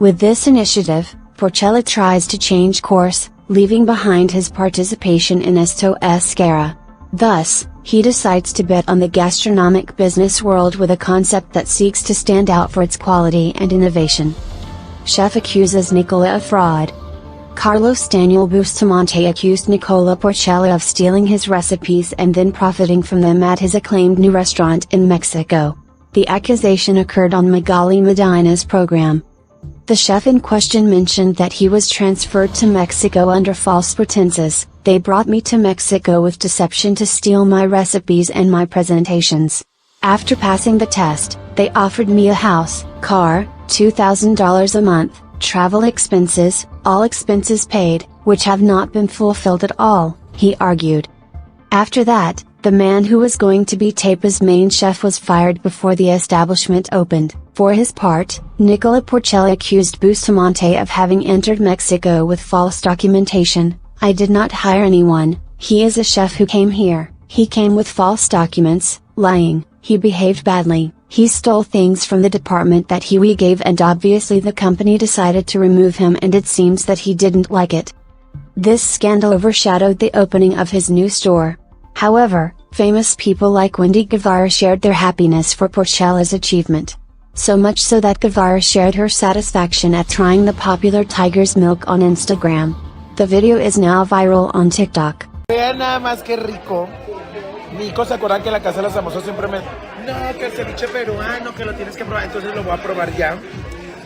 With this initiative, Porcella tries to change course, leaving behind his participation in Esto Es Guerra. Thus, he decides to bet on the gastronomic business world with a concept that seeks to stand out for its quality and innovation. Chef accuses Nicola of fraud. Carlos Daniel Bustamante accused Nicola Porcella of stealing his recipes and then profiting from them at his acclaimed new restaurant in Mexico. The accusation occurred on Magali Medina's program. The chef in question mentioned that he was transferred to Mexico under false pretenses. They brought me to Mexico with deception to steal my recipes and my presentations. After passing the test, they offered me a house, car, $2,000 a month, travel expenses, all expenses paid, which have not been fulfilled at all, he argued. After that, the man who was going to be Tepa's main chef was fired before the establishment opened. For his part, Nicola Porcelli accused Bustamante of having entered Mexico with false documentation. I did not hire anyone, he is a chef who came here, he came with false documents, lying, he behaved badly, he stole things from the department that we gave, and obviously the company decided to remove him, and it seems that he didn't like it. This scandal overshadowed the opening of his new store. However, famous people like Wendy Guevara shared their happiness for Porcelli's achievement. So much so that Guevara shared her satisfaction at trying the popular Tiger's Milk on Instagram. The video is now viral on TikTok. Vean nada más que rico. Nico, ¿se acuerdan que en la casa de los famosos siempre me... No, que el ceviche peruano, que lo tienes que probar, entonces lo voy a probar ya.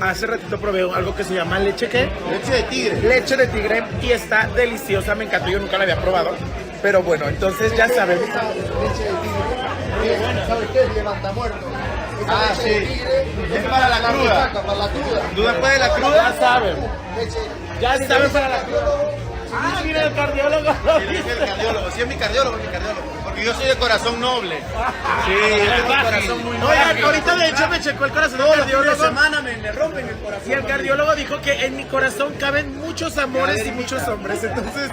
Hace ratito probé algo que se llama leche, ¿qué? Leche de tigre. Leche de tigre, y está deliciosa, me encantó, yo nunca la había probado. Pero bueno, entonces ya saben. Leche de tigre. ¿Sabes qué? Levanta muerto. Ah, sí. Es para la cruda. Para la cruda. ¿Tú después de la cruda? Ya saben. Ya saben para la cruda. Ah, mira el cardiólogo. Sí, el cardiólogo. Sí, es mi cardiólogo, Porque yo soy de corazón noble. Sí, yo tengo un corazón muy noble. Oiga, ahorita de hecho me checó el corazón del cardiólogo. Toda semana me rompen el corazón. Y el cardiólogo dijo que en mi corazón caben muchos amores y muchos hombres. Entonces,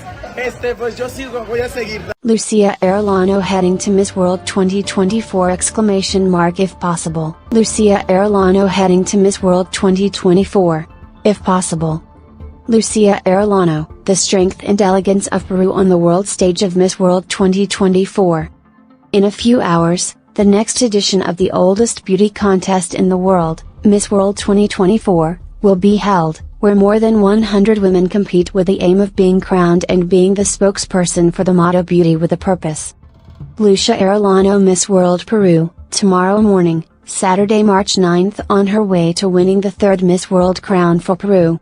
pues yo sigo, voy a seguir. Lucia Arellano heading to Miss World 2024 if possible. Lucia Arellano heading to Miss World 2024. If possible. Lucia Arellano, the strength and elegance of Peru on the world stage of Miss World 2024. In a few hours, the next edition of the oldest beauty contest in the world, Miss World 2024, will be held, where more than 100 women compete with the aim of being crowned and being the spokesperson for the motto Beauty with a Purpose. Lucia Arellano Miss World Peru, tomorrow morning, Saturday, March 9th, on her way to winning the third Miss World crown for Peru.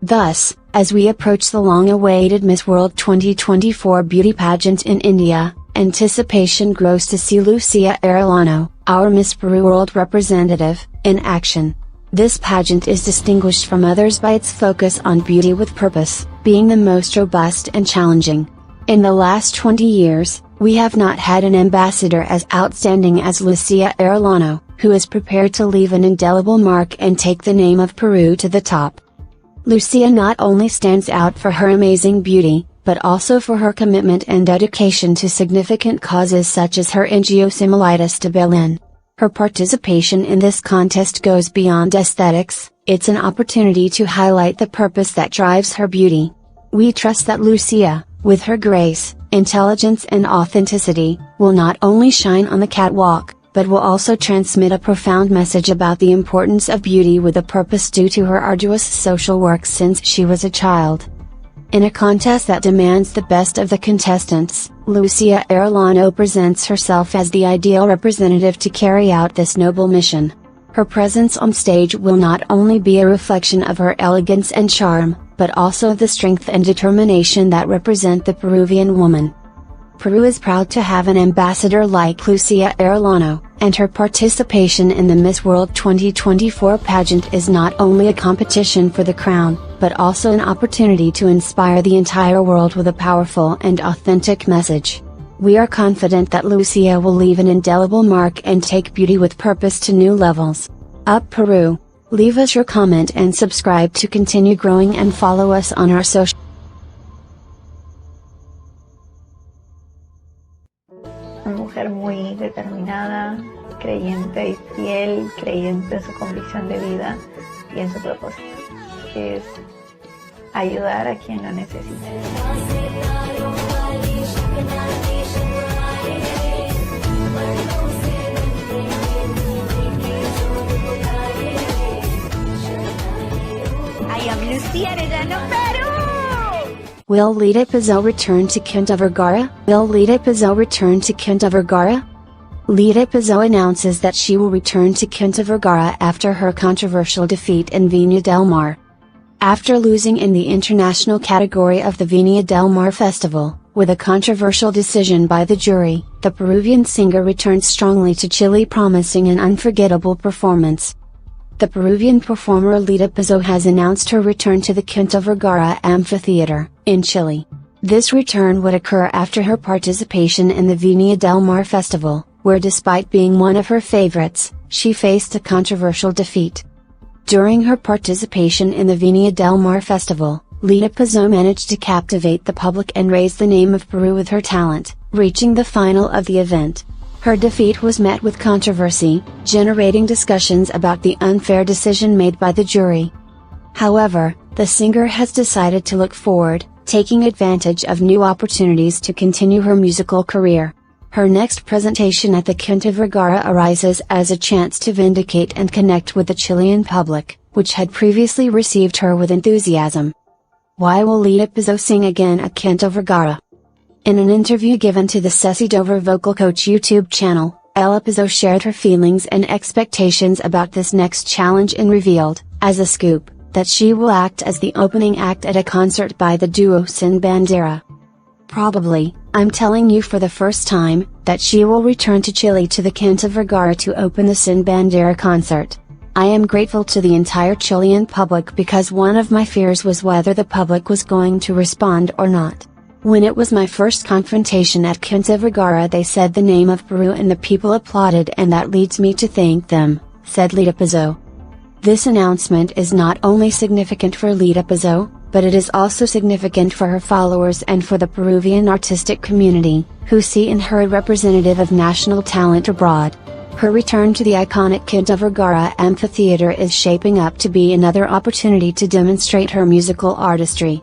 Thus, as we approach the long-awaited Miss World 2024 beauty pageant in India, anticipation grows to see Lucia Arellano, our Miss Peru World representative, in action. This pageant is distinguished from others by its focus on beauty with purpose, being the most robust and challenging. In the last 20 years, we have not had an ambassador as outstanding as Lucia Arellano, who is prepared to leave an indelible mark and take the name of Peru to the top. Lucia not only stands out for her amazing beauty, but also for her commitment and dedication to significant causes such as her angiosimilitis to Berlin. Her participation in this contest goes beyond aesthetics, it's an opportunity to highlight the purpose that drives her beauty. We trust that Lucia, with her grace, intelligence and authenticity, will not only shine on the catwalk, but will also transmit a profound message about the importance of beauty with a purpose due to her arduous social work since she was a child. In a contest that demands the best of the contestants, Lucia Arellano presents herself as the ideal representative to carry out this noble mission. Her presence on stage will not only be a reflection of her elegance and charm, but also of the strength and determination that represent the Peruvian woman. Peru is proud to have an ambassador like Lucia Arellano, and her participation in the Miss World 2024 pageant is not only a competition for the crown, but also an opportunity to inspire the entire world with a powerful and authentic message. We are confident that Lucia will leave an indelible mark and take beauty with purpose to new levels. Up Peru! Leave us your comment and subscribe to continue growing and follow us on our social. Una mujer muy determinada, creyente y fiel, creyente en su convicción de vida y en su propósito, que es ayudar a quien lo necesita. I am Lucia Arellano, Peru! Will Lita Pizzo return to Quinta Vergara? Will Lita Pizzo return to Quinta Vergara? Lita Pizzo announces that she will return to Quinta Vergara after her controversial defeat in Viña del Mar. After losing in the international category of the Viña del Mar Festival, with a controversial decision by the jury, the Peruvian singer returned strongly to Chile, promising an unforgettable performance. The Peruvian performer Lita Pizzo has announced her return to the Quinta Vergara Amphitheater, in Chile. This return would occur after her participation in the Viña del Mar Festival, where despite being one of her favorites, she faced a controversial defeat. During her participation in the Viña del Mar Festival, Lita Pizzo managed to captivate the public and raise the name of Peru with her talent, reaching the final of the event. Her defeat was met with controversy, generating discussions about the unfair decision made by the jury. However, the singer has decided to look forward, taking advantage of new opportunities to continue her musical career. Her next presentation at the Quinta Vergara arises as a chance to vindicate and connect with the Chilean public, which had previously received her with enthusiasm. Why will Lita Pizzo sing again at Quinta Vergara? In an interview given to the Ceci Dover Vocal Coach YouTube channel, Ella Pizzo shared her feelings and expectations about this next challenge and revealed, as a scoop, that she will act as the opening act at a concert by the duo Sin Bandera. Probably, I'm telling you for the first time, that she will return to Chile to the Quinta Vergara to open the Sin Bandera concert. I am grateful to the entire Chilean public because one of my fears was whether the public was going to respond or not. When it was my first confrontation at Quinta Vergara, they said the name of Peru and the people applauded, and that leads me to thank them, said Lita Pizzo. This announcement is not only significant for Lita Pizzo, but it is also significant for her followers and for the Peruvian artistic community, who see in her a representative of national talent abroad. Her return to the iconic Quinta Vergara Amphitheater is shaping up to be another opportunity to demonstrate her musical artistry.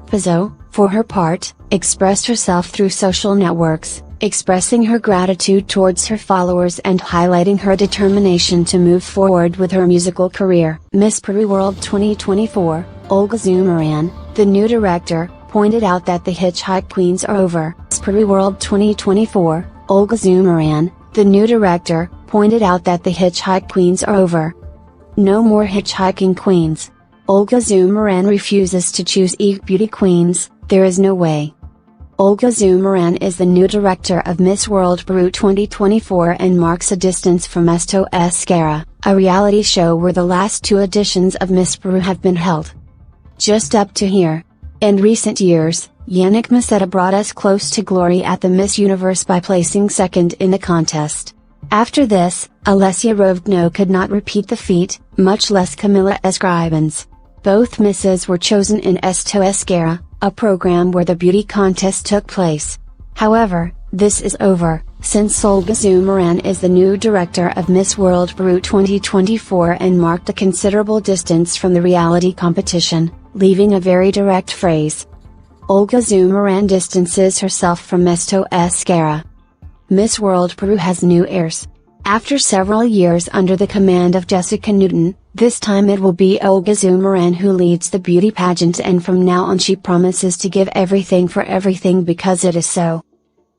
Pizzo, for her part, expressed herself through social networks, expressing her gratitude towards her followers and highlighting her determination to move forward with her musical career. Miss Peru World 2024, Olga Zumaran, the new director, pointed out that the Hitchhike Queens are over. Miss Peru World 2024, Olga Zumaran, the new director, pointed out that the Hitchhike Queens are over. No more hitchhiking queens. Olga Zumaran refuses to choose beauty queens, there is no way. Olga Zumaran is the new director of Miss World Peru 2024 and marks a distance from Esto Es Guerra, a reality show where the last two editions of Miss Peru have been held. Just up to here. In recent years, Yannick Maceda brought us close to glory at the Miss Universe by placing second in the contest. After this, Alessia Rovno could not repeat the feat, much less Camila Escribans. Both misses were chosen in Esto Es Guerra, a program where the beauty contest took place. However, this is over, since Olga Zumaran is the new director of Miss World Peru 2024 and marked a considerable distance from the reality competition, leaving a very direct phrase. Olga Zumaran distances herself from Esto Es Guerra. Miss World Peru has new heirs. After several years under the command of Jessica Newton, this time it will be Olga Zumaran who leads the beauty pageant, and from now on she promises to give everything for everything because it is so.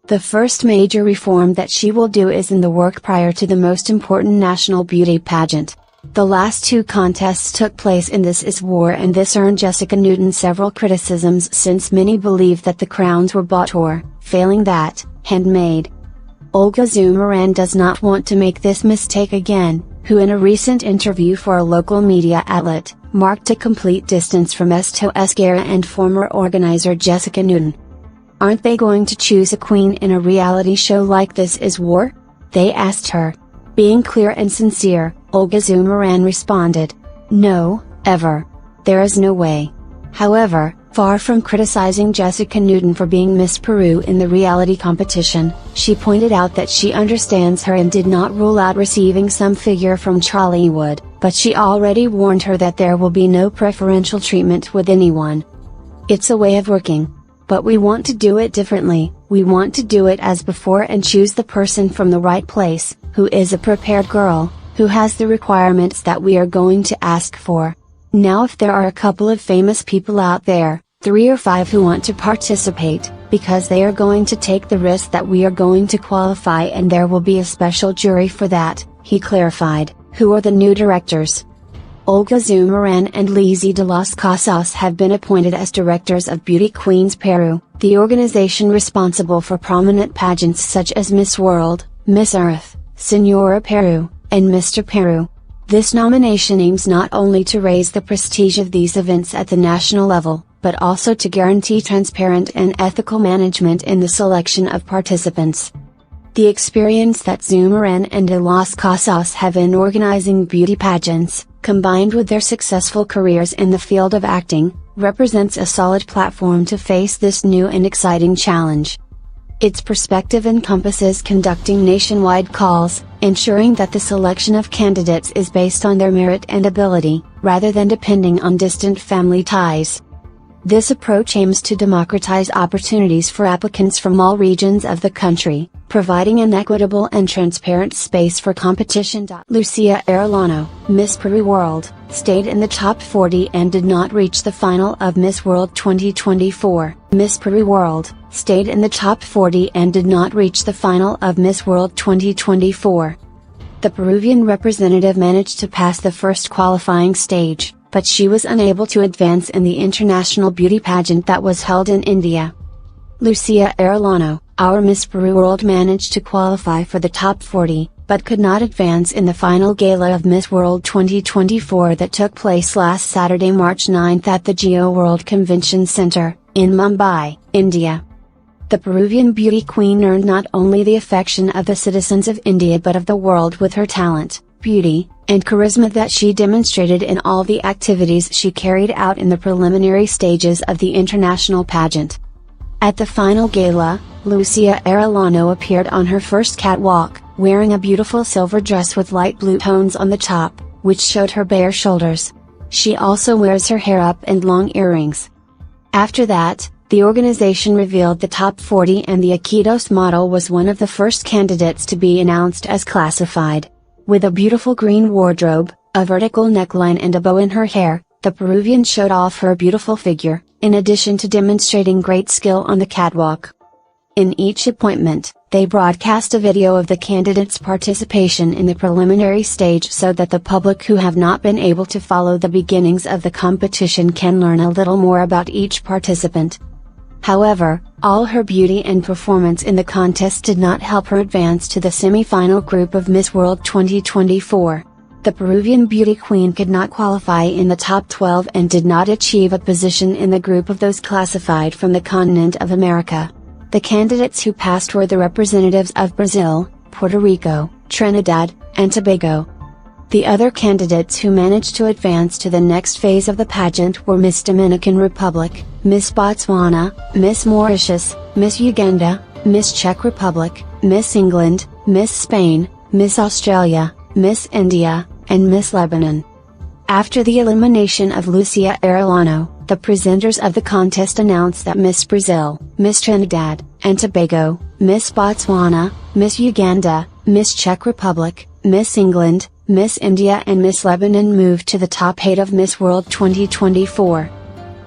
The first major reform that she will do is in the work prior to the most important national beauty pageant. The last two contests took place in This Is War, and this earned Jessica Newton several criticisms since many believe that the crowns were bought or, failing that, handmade. Olga Zumaran does not want to make this mistake again, who in a recent interview for a local media outlet, marked a complete distance from Esto Es Guerra and former organizer Jessica Newton. Aren't they going to choose a queen in a reality show like This Is War? They asked her. Being clear and sincere, Olga Zumaran responded, "No, ever. There is no way." However, far from criticizing Jessica Newton for being Miss Peru in the reality competition, she pointed out that she understands her and did not rule out receiving some figure from Chollywood, but she already warned her that there will be no preferential treatment with anyone. It's a way of working. But we want to do it differently, we want to do it as before and choose the person from the right place, who is a prepared girl, who has the requirements that we are going to ask for. Now if there are a couple of famous people out there, 3 or 5 who want to participate, because they are going to take the risk that we are going to qualify and there will be a special jury for that," he clarified. Who are the new directors? Olga Zoumaran and Lizzie de los Casas have been appointed as directors of Beauty Queens Peru, the organization responsible for prominent pageants such as Miss World, Miss Earth, Senora Peru, and Mr. Peru. This nomination aims not only to raise the prestige of these events at the national level, but also to guarantee transparent and ethical management in the selection of participants. The experience that Zoumaran and de los Casas have in organizing beauty pageants, combined with their successful careers in the field of acting, represents a solid platform to face this new and exciting challenge. Its perspective encompasses conducting nationwide calls, ensuring that the selection of candidates is based on their merit and ability, rather than depending on distant family ties. This approach aims to democratize opportunities for applicants from all regions of the country, providing an equitable and transparent space for competition. Lucia Arellano, Miss Peru World, stayed in the top 40 and did not reach the final of Miss World 2024. Miss Peru World, stayed in the top 40 and did not reach the final of Miss World 2024. The Peruvian representative managed to pass the first qualifying stage, but she was unable to advance in the international beauty pageant that was held in India. Lucia Arellano, our Miss Peru World, managed to qualify for the top 40, but could not advance in the final gala of Miss World 2024 that took place last Saturday, March 9 at the Geo World Convention Center, in Mumbai, India. The Peruvian beauty queen earned not only the affection of the citizens of India but of the world with her talent, beauty, and charisma that she demonstrated in all the activities she carried out in the preliminary stages of the international pageant. At the final gala, Lucia Arellano appeared on her first catwalk, wearing a beautiful silver dress with light blue tones on the top, which showed her bare shoulders. She also wears her hair up and long earrings. After that, the organization revealed the top 40 and the Iquitos model was one of the first candidates to be announced as classified. With a beautiful green wardrobe, a vertical neckline and a bow in her hair, the Peruvian showed off her beautiful figure, in addition to demonstrating great skill on the catwalk. In each appointment, they broadcast a video of the candidates' participation in the preliminary stage so that the public who have not been able to follow the beginnings of the competition can learn a little more about each participant. However, all her beauty and performance in the contest did not help her advance to the semi-final group of Miss World 2024. The Peruvian beauty queen could not qualify in the top 12 and did not achieve a position in the group of those classified from the continent of America. The candidates who passed were the representatives of Brazil, Puerto Rico, Trinidad, and Tobago. The other candidates who managed to advance to the next phase of the pageant were Miss Dominican Republic, Miss Botswana, Miss Mauritius, Miss Uganda, Miss Czech Republic, Miss England, Miss Spain, Miss Australia, Miss India, and Miss Lebanon. After the elimination of Lucia Arellano, the presenters of the contest announced that Miss Brazil, Miss Trinidad and Tobago, Miss Botswana, Miss Uganda, Miss Czech Republic, Miss England, Miss India and Miss Lebanon moved to the top 8 of Miss World 2024.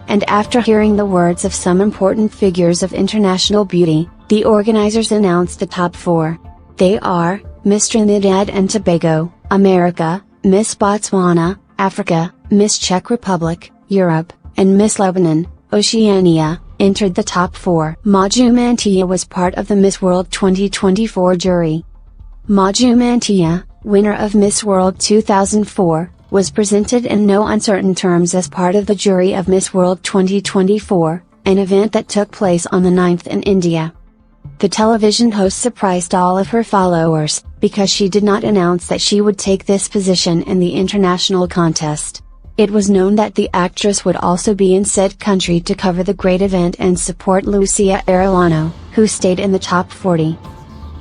And after hearing the words of some important figures of international beauty, the organizers announced the top 4. They are, Miss Trinidad and Tobago, America, Miss Botswana, Africa, Miss Czech Republic, Europe, and Miss Lebanon, Oceania, entered the top 4. Maju Mantilla was part of the Miss World 2024 jury. Maju Mantilla, winner of Miss World 2004, was presented in no uncertain terms as part of the jury of Miss World 2024, an event that took place on the 9th in India. The television host surprised all of her followers, because she did not announce that she would take this position in the international contest. It was known that the actress would also be in said country to cover the great event and support Lucia Arellano, who stayed in the top 40.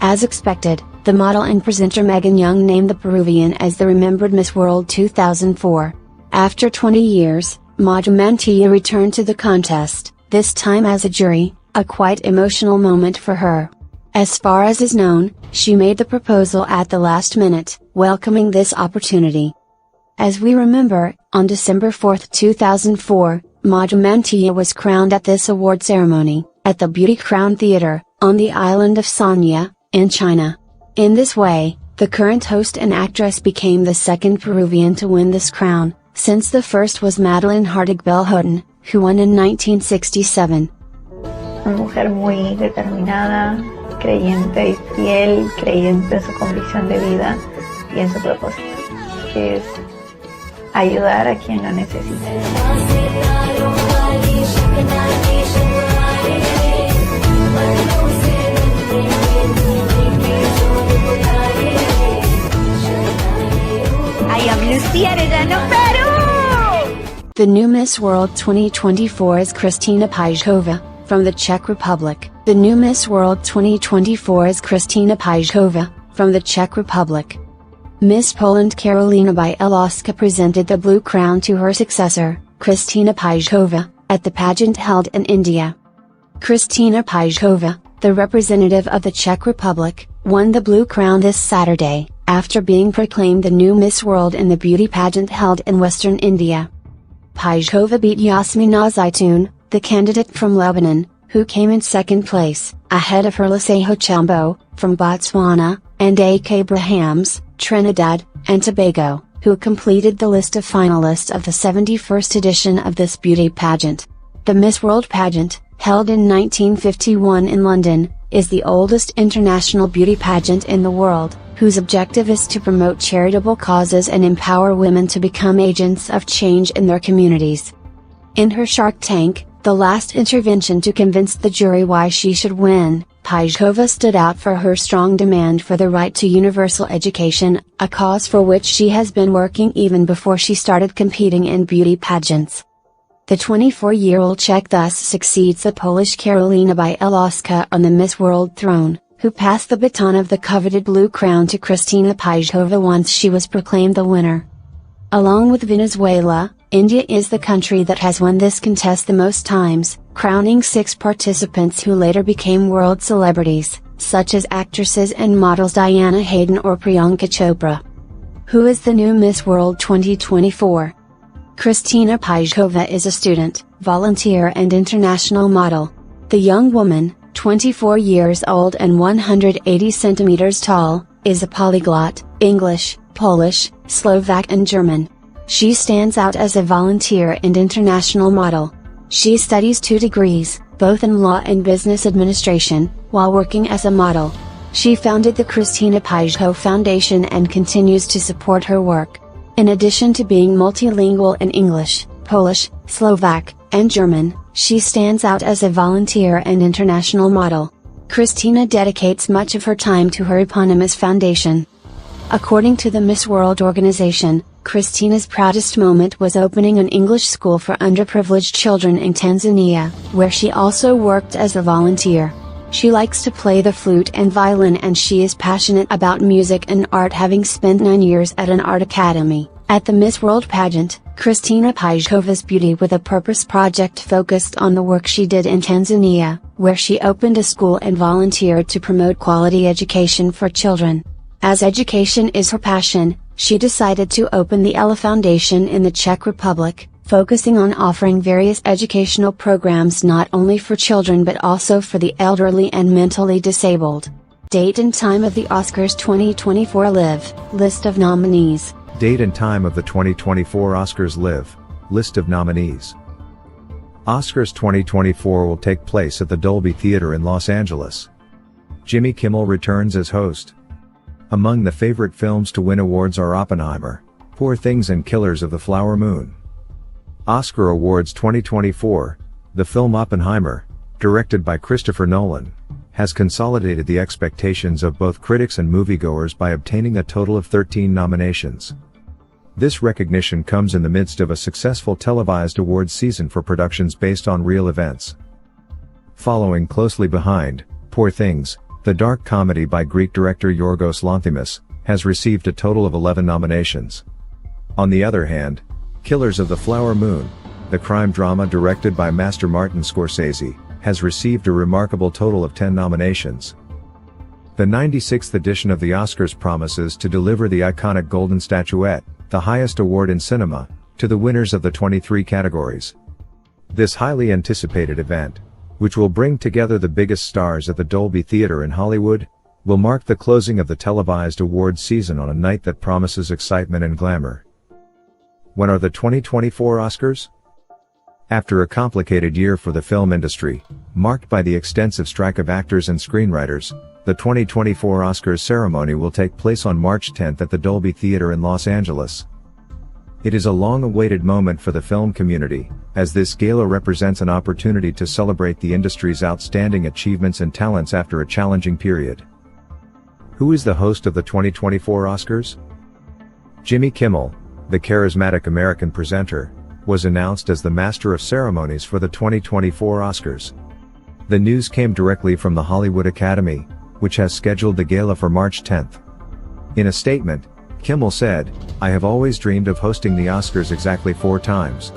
As expected, the model and presenter Megan Young named the Peruvian as the remembered Miss World 2004. After 20 years, Maju Mantilla returned to the contest, this time as a jury, a quite emotional moment for her. As far as is known, she made the proposal at the last minute, welcoming this opportunity. As we remember, on December 4, 2004, Maju Mantilla was crowned at this award ceremony, at the Beauty Crown Theater, on the island of Sanya, in China. In this way, the current host and actress became the second Peruvian to win this crown, since the first was Madeline Hartig-Belhoten, who won in 1967. Una mujer muy determinada, creyente y fiel, creyente en su convicción de vida y en su propósito, que es ayudar a quien lo necesita. I am Lucia Arellano, Peru! The new Miss World 2024 is Kristina Pajkova, from the Czech Republic. The new Miss World 2024 is Kristina Pajkova, from the Czech Republic. Miss Poland Karolina Bielawska presented the blue crown to her successor, Kristina Pajkova, at the pageant held in India. Kristina Pajkova, the representative of the Czech Republic, won the blue crown this Saturday, after being proclaimed the new Miss World in the beauty pageant held in Western India. Pajkova beat Yasmina Zaitoun, the candidate from Lebanon, who came in second place, ahead of Herlisejo Chambo, from Botswana, and A.K. Brahams, Trinidad and Tobago, who completed the list of finalists of the 71st edition of this beauty pageant. The Miss World pageant, held in 1951 in London, is the oldest international beauty pageant in the world, whose objective is to promote charitable causes and empower women to become agents of change in their communities. In her Shark Tank, the last intervention to convince the jury why she should win, Pajkova stood out for her strong demand for the right to universal education, a cause for which she has been working even before she started competing in beauty pageants. The 24-year-old Czech thus succeeds the Polish Karolina Bielawska on the Miss World throne, who passed the baton of the coveted blue crown to Kristina Pajkova once she was proclaimed the winner. Along with Venezuela, India is the country that has won this contest the most times, crowning 6 participants who later became world celebrities, such as actresses and models Diana Hayden or Priyanka Chopra. Who is the new Miss World 2024? Kristina Pajkova is a student, volunteer and international model. The young woman, 24 years old and 180 centimeters tall, is a polyglot, English, Polish, Slovak and German. She stands out as a volunteer and international model. She studies 2 degrees, both in law and business administration, while working as a model. She founded the Kristina Pajkova Foundation and continues to support her work. In addition to being multilingual in English, Polish, Slovak, and German, she stands out as a volunteer and international model. Kristina dedicates much of her time to her eponymous foundation. According to the Miss World organization, Kristina's proudest moment was opening an English school for underprivileged children in Tanzania, where she also worked as a volunteer. She likes to play the flute and violin and she is passionate about music and art, having spent 9 years at an art academy. At the Miss World pageant, Kristina Pajkova's Beauty with a Purpose project focused on the work she did in Tanzania, where she opened a school and volunteered to promote quality education for children. As education is her passion, she decided to open the Ella Foundation in the Czech Republic, focusing on offering various educational programs not only for children but also for the elderly and mentally disabled. Date and time of the Oscars 2024 Live, list of nominees. Date and time of the 2024 Oscars Live, list of nominees. Oscars 2024 will take place at the Dolby Theater in Los Angeles. Jimmy Kimmel returns as host. Among the favorite films to win awards are Oppenheimer, Poor Things and Killers of the Flower Moon. Oscar Awards 2024, the film Oppenheimer, directed by Christopher Nolan, has consolidated the expectations of both critics and moviegoers by obtaining a total of 13 nominations. This recognition comes in the midst of a successful televised awards season for productions based on real events. Following closely behind, Poor Things, the dark comedy by Greek director Yorgos Lanthimos, has received a total of 11 nominations. On the other hand, Killers of the Flower Moon, the crime drama directed by Master Martin Scorsese, has received a remarkable total of 10 nominations. The 96th edition of the Oscars promises to deliver the iconic Golden Statuette, the highest award in cinema, to the winners of the 23 categories. This highly anticipated event, which will bring together the biggest stars at the Dolby Theater in Hollywood, will mark the closing of the televised awards season on a night that promises excitement and glamour. When are the 2024 Oscars? After a complicated year for the film industry, marked by the extensive strike of actors and screenwriters, the 2024 Oscars ceremony will take place on March 10 at the Dolby Theater in Los Angeles. It is a long-awaited moment for the film community, as this gala represents an opportunity to celebrate the industry's outstanding achievements and talents after a challenging period. Who is the host of the 2024 Oscars? Jimmy Kimmel, the charismatic American presenter, was announced as the master of ceremonies for the 2024 Oscars. The news came directly from the Hollywood Academy, which has scheduled the gala for March 10. In a statement, Kimmel said, "I have always dreamed of hosting the Oscars exactly 4 times."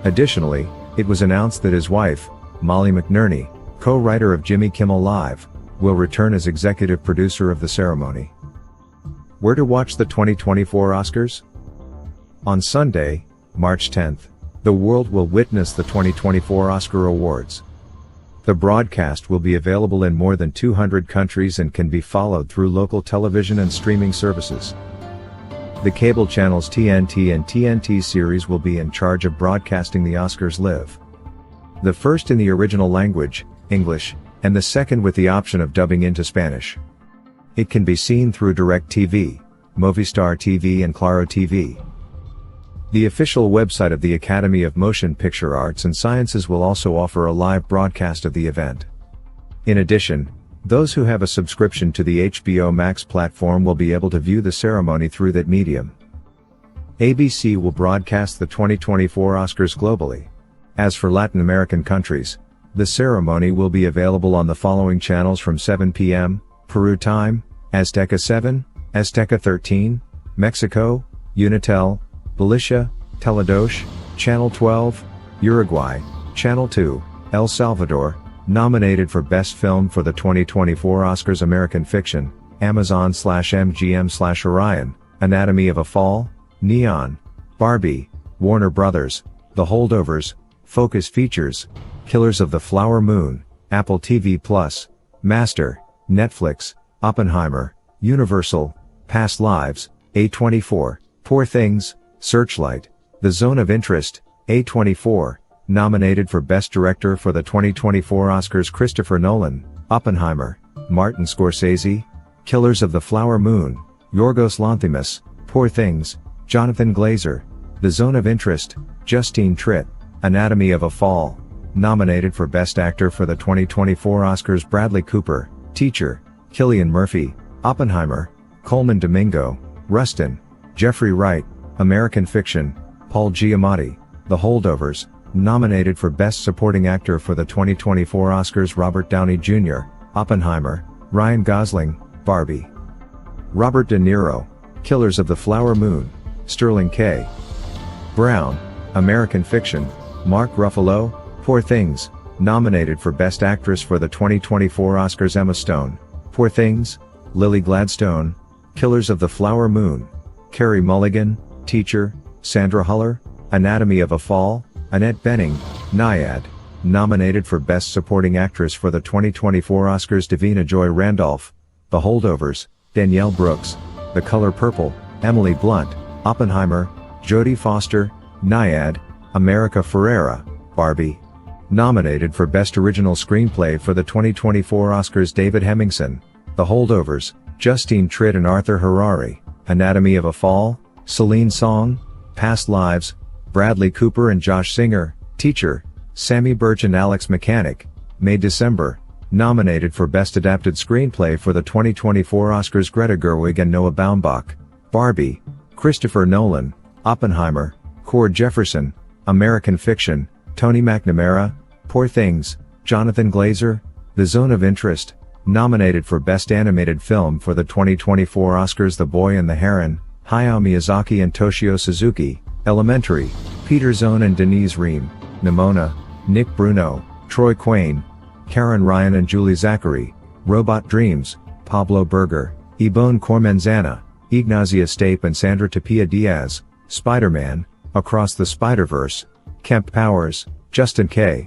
Additionally, it was announced that his wife, Molly McNerney, co-writer of Jimmy Kimmel Live, will return as executive producer of the ceremony. Where to watch the 2024 Oscars? On Sunday, March 10, the world will witness the 2024 Oscar Awards. The broadcast will be available in more than 200 countries and can be followed through local television and streaming services. The cable channels TNT and TNT series will be in charge of broadcasting the Oscars live. The first in the original language, English, and the second with the option of dubbing into Spanish. It can be seen through DirecTV, Movistar TV and Claro TV. The official website of the Academy of Motion Picture Arts and Sciences will also offer a live broadcast of the event. In addition, those who have a subscription to the HBO Max platform will be able to view the ceremony through that medium. ABC will broadcast the 2024 Oscars globally. As for Latin American countries, the ceremony will be available on the following channels from 7 p.m., Peru time, Azteca 7, Azteca 13, Mexico, Unitel, Galicia, Teledoche, Channel 12, Uruguay, Channel 2, El Salvador. Nominated for Best Film for the 2024 Oscars: American Fiction, Amazon/MGM/Orion, Anatomy of a Fall, Neon, Barbie, Warner Brothers, The Holdovers, Focus Features, Killers of the Flower Moon, Apple TV+, Master, Netflix, Oppenheimer, Universal, Past Lives, A24, Poor Things, Searchlight, The Zone of Interest, A24. Nominated for Best Director for the 2024 Oscars: Christopher Nolan, Oppenheimer, Martin Scorsese, Killers of the Flower Moon, Yorgos Lanthimos, Poor Things, Jonathan Glazer, The Zone of Interest, Justine Triet, Anatomy of a Fall. Nominated for Best Actor for the 2024 Oscars: Bradley Cooper, Teacher, Cillian Murphy, Oppenheimer, Coleman Domingo, Rustin, Jeffrey Wright, American Fiction, Paul Giamatti, The Holdovers. Nominated for Best Supporting Actor for the 2024 Oscars: Robert Downey Jr., Oppenheimer, Ryan Gosling, Barbie. Robert De Niro, Killers of the Flower Moon, Sterling K. Brown, American Fiction, Mark Ruffalo, Poor Things. Nominated for Best Actress for the 2024 Oscars: Emma Stone, Poor Things, Lily Gladstone, Killers of the Flower Moon, Carey Mulligan, Teacher, Sandra Huller, Anatomy of a Fall, Annette Bening, Nyad. Nominated for Best Supporting Actress for the 2024 Oscars: Davina Joy Randolph, The Holdovers, Danielle Brooks, The Color Purple, Emily Blunt, Oppenheimer, Jodie Foster, Nyad, America Ferrera, Barbie. Nominated for Best Original Screenplay for the 2024 Oscars: David Hemmingson, The Holdovers, Justine Triet and Arthur Harari, Anatomy of a Fall, Celine Song, Past Lives, Bradley Cooper and Josh Singer, Teacher, Sammy Birch and Alex Mechanic, May-December. Nominated for Best Adapted Screenplay for the 2024 Oscars: Greta Gerwig and Noah Baumbach, Barbie, Christopher Nolan, Oppenheimer, Cord Jefferson, American Fiction, Tony McNamara, Poor Things, Jonathan Glazer, The Zone of Interest. Nominated for Best Animated Film for the 2024 Oscars: The Boy and the Heron, Hayao Miyazaki and Toshio Suzuki, Elementary, Peter Zone and Denise Ream, Nimona, Nick Bruno, Troy Quayne, Karen Ryan and Julie Zachary, Robot Dreams, Pablo Berger, Ibone Cormenzana, Ignazia Stape and Sandra Tapia Diaz, Spider-Man, Across the Spider-Verse, Kemp Powers, Justin K.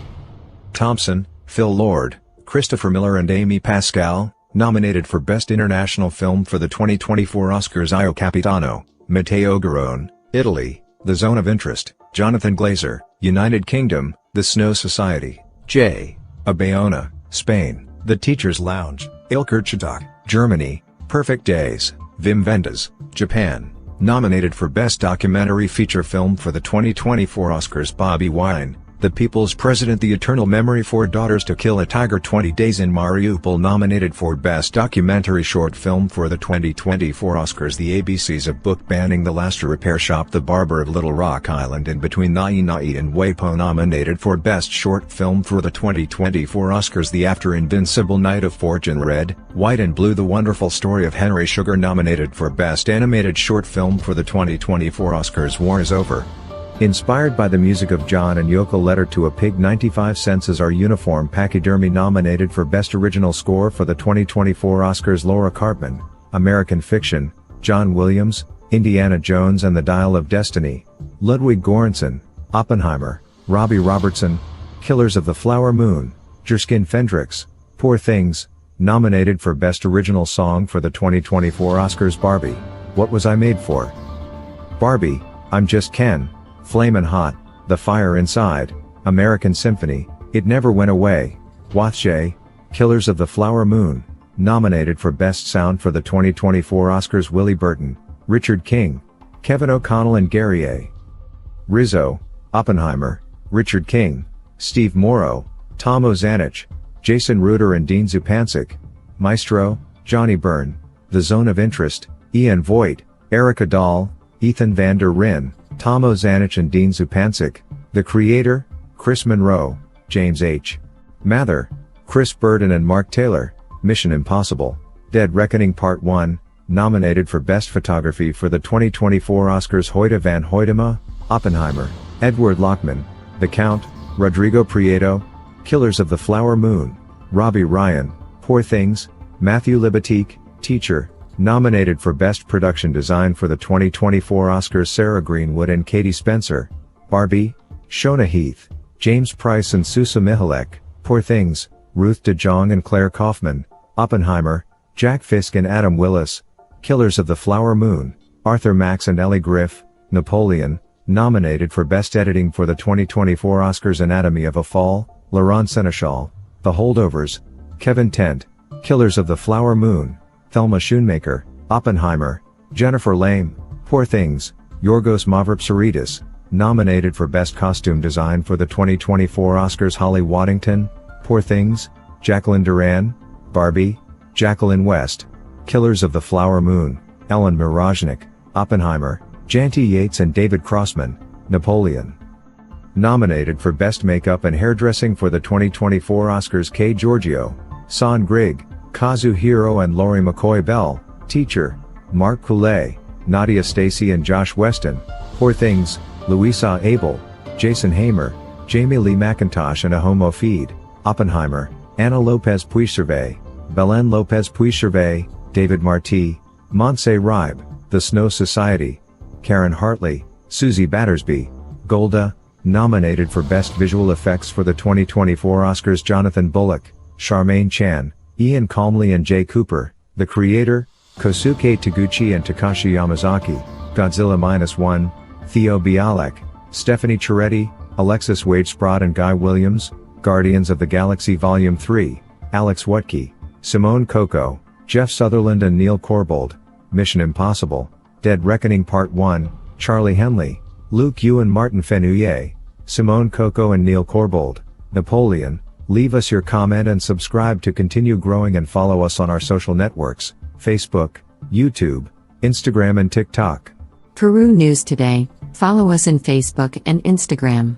Thompson, Phil Lord, Christopher Miller and Amy Pascal, nominated for Best International Film for the 2024 Oscars. Io Capitano, Matteo Garrone, Italy, The Zone of Interest, Jonathan Glazer, United Kingdom, The Snow Society, J. A Bayona, Spain, The Teacher's Lounge, Ilker Chatak, Germany, Perfect Days, Wim Wenders, Japan, nominated for Best Documentary Feature Film for the 2024 Oscars. Bobby Wine, The People's President, The Eternal Memory, Four Daughters to Kill a Tiger, 20 Days in Mariupol, nominated for Best Documentary Short Film for the 2024 Oscars. The ABCs of Book Banning, The Last Repair Shop, The Barber of Little Rock Island and Between Nai Nai and Waipo, nominated for Best Short Film for the 2024 Oscars. The After Invincible Night of Fortune, Red, White and Blue, The Wonderful Story of Henry Sugar, nominated for Best Animated Short Film for the 2024 Oscars. War is Over, inspired by the music of John and Yoko, Letter to a Pig, 95 Cents Is Our Uniform, Pachydermy, nominated for Best Original Score for the 2024 Oscars. Laura Cartman, American Fiction, John Williams, Indiana Jones and the Dial of Destiny, Ludwig Göransson, Oppenheimer, Robbie Robertson, Killers of the Flower Moon, Jerskin Fendrix, Poor Things, nominated for Best Original Song for the 2024 Oscars. Barbie, What Was I Made For? Barbie, I'm Just Ken, Flamin' Hot, The Fire Inside, American Symphony, It Never Went Away, Wathshay, Killers of the Flower Moon, nominated for Best Sound for the 2024 Oscars. Willie Burton, Richard King, Kevin O'Connell and Gary A. Rizzo, Oppenheimer, Richard King, Steve Morrow, Tom Ozanich, Jason Ruder and Dean Zupancic, Maestro, Johnny Byrne, The Zone of Interest, Ian Voight, Erica Dahl, Ethan Van der Ryn, Tom Ozanich and Dean Zupancic, The Creator, Chris Monroe, James H. Mather, Chris Burden and Mark Taylor, Mission Impossible, Dead Reckoning Part 1, nominated for Best Photography for the 2024 Oscars. Hoyte van Hoytema, Oppenheimer, Edward Lockman, The Count, Rodrigo Prieto, Killers of the Flower Moon, Robbie Ryan, Poor Things, Matthew Libatique, Teacher, nominated for Best Production Design for the 2024 Oscars. Sarah Greenwood and Katie Spencer, Barbie, Shona Heath, James Price and Susa Mihalek, Poor Things, Ruth De Jong and Claire Kaufman, Oppenheimer, Jack Fisk and Adam Willis, Killers of the Flower Moon, Arthur Max and Ellie Griff, Napoleon, nominated for Best Editing for the 2024 Oscars. Anatomy of a Fall, Laurent Seneschal, The Holdovers, Kevin Tent, Killers of the Flower Moon, Thelma Schoonmaker, Oppenheimer, Jennifer Lame, Poor Things, Yorgos Mavropsaridis, nominated for Best Costume Design for the 2024 Oscars. Holly Waddington, Poor Things, Jacqueline Duran, Barbie, Jacqueline West, Killers of the Flower Moon, Ellen Mirojnik, Oppenheimer, Janty Yates and David Crossman, Napoleon. Nominated for Best Makeup and Hairdressing for the 2024 Oscars. Kay Giorgio, Son Grigg, Kazuhiro and Laurie McCoy Bell, Teacher, Mark Coulet, Nadia Stacy and Josh Weston, Poor Things, Louisa Abel, Jason Hamer, Jamie Lee McIntosh and A Homo Feed, Oppenheimer, Anna Lopez Puigcervais, Belen Lopez Puigcervais, David Marti, Montse Ribe, The Snow Society, Karen Hartley, Susie Battersby, Golda, nominated for Best Visual Effects for the 2024 Oscars. Jonathan Bullock, Charmaine Chan, Ian Calmley and Jay Cooper, The Creator, Kosuke Taguchi and Takashi Yamazaki, Godzilla -1, Theo Bialek, Stephanie Chiretti, Alexis Wade-Sprott and Guy Williams, Guardians of the Galaxy Volume 3, Alex Watke, Simone Coco, Jeff Sutherland and Neil Corbold, Mission Impossible, Dead Reckoning Part 1, Charlie Henley, Luke Yu and Martin Fenouillet, Simone Coco and Neil Corbold, Napoleon. Leave us your comment and subscribe to continue growing, and follow us on our social networks, Facebook, YouTube, Instagram and TikTok. Peru News Today. Follow us on Facebook and Instagram.